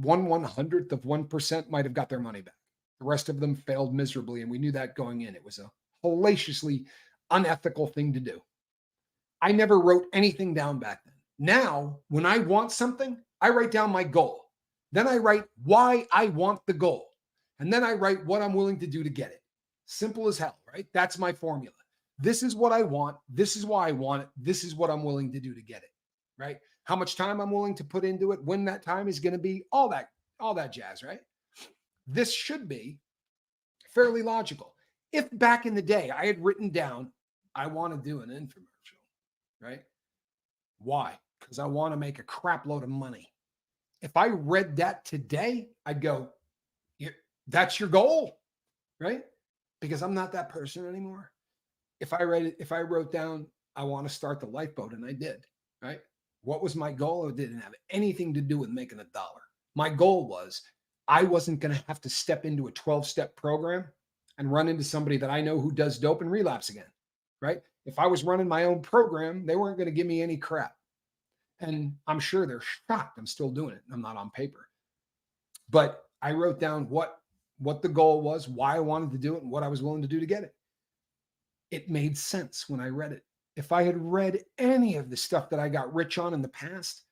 1/100th of 1% might have got their money back. The rest of them failed miserably. And we knew that going in. It was a hellaciously unethical thing to do. I never wrote anything down back then. Now, when I want something, I write down my goal. Then I write why I want the goal. And then I write what I'm willing to do to get it. Simple as hell, right? That's my formula. This is what I want. This is why I want it. This is what I'm willing to do to get it, right? How much time I'm willing to put into it, when that time is going to be, all that jazz, right? This should be fairly logical. If back in the day I had written down, I want to do an infomercial, right? Why? Because I want to make a crap load of money. If I read that today, I'd go, that's your goal, right? Because I'm not that person anymore. if I wrote down, I want to start the lifeboat, and I did, right? What was my goal? It didn't have anything to do with making $1. My goal was I wasn't going to have to step into a 12-step program and run into somebody that I know who does dope and relapse again, right? If I was running my own program, they weren't going to give me any crap. And I'm sure they're shocked I'm still doing it. I'm not on paper. But I wrote down what the goal was, why I wanted to do it, and what I was willing to do to get it. It made sense when I read it. If I had read any of the stuff that I got rich on in the past,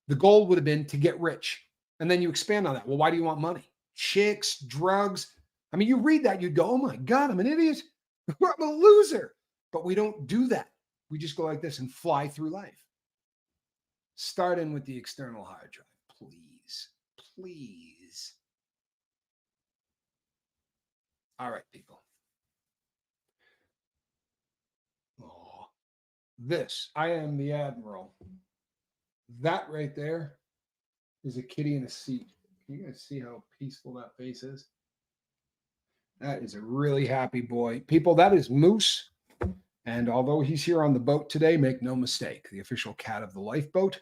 the goal would have been to get rich. And then you expand on that. Well, why do you want money? Chicks, drugs. I mean, you read that, you go, oh my God, I'm an idiot. I'm a loser. But we don't do that. We just go like this and fly through life. Start in with the external hard drive, please. Please. All right, people. Oh, I am the Admiral. That right there is a kitty in a seat. Can you guys see how peaceful that face is? That is a really happy boy. People, that is Moose. And although he's here on the boat today, make no mistake, the official cat of the lifeboat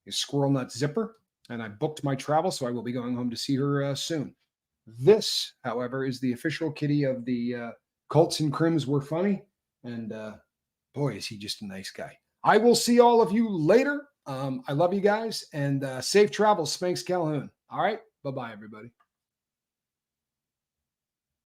is Squirrel Nut Zipper. And I booked my travel, so I will be going home to see her soon. This, however, is the official kitty of the Colts and Crims Were Funny. And boy, is he just a nice guy. I will see all of you later. I love you guys, and safe travels, Spanx Calhoun. All right. Bye-bye, everybody.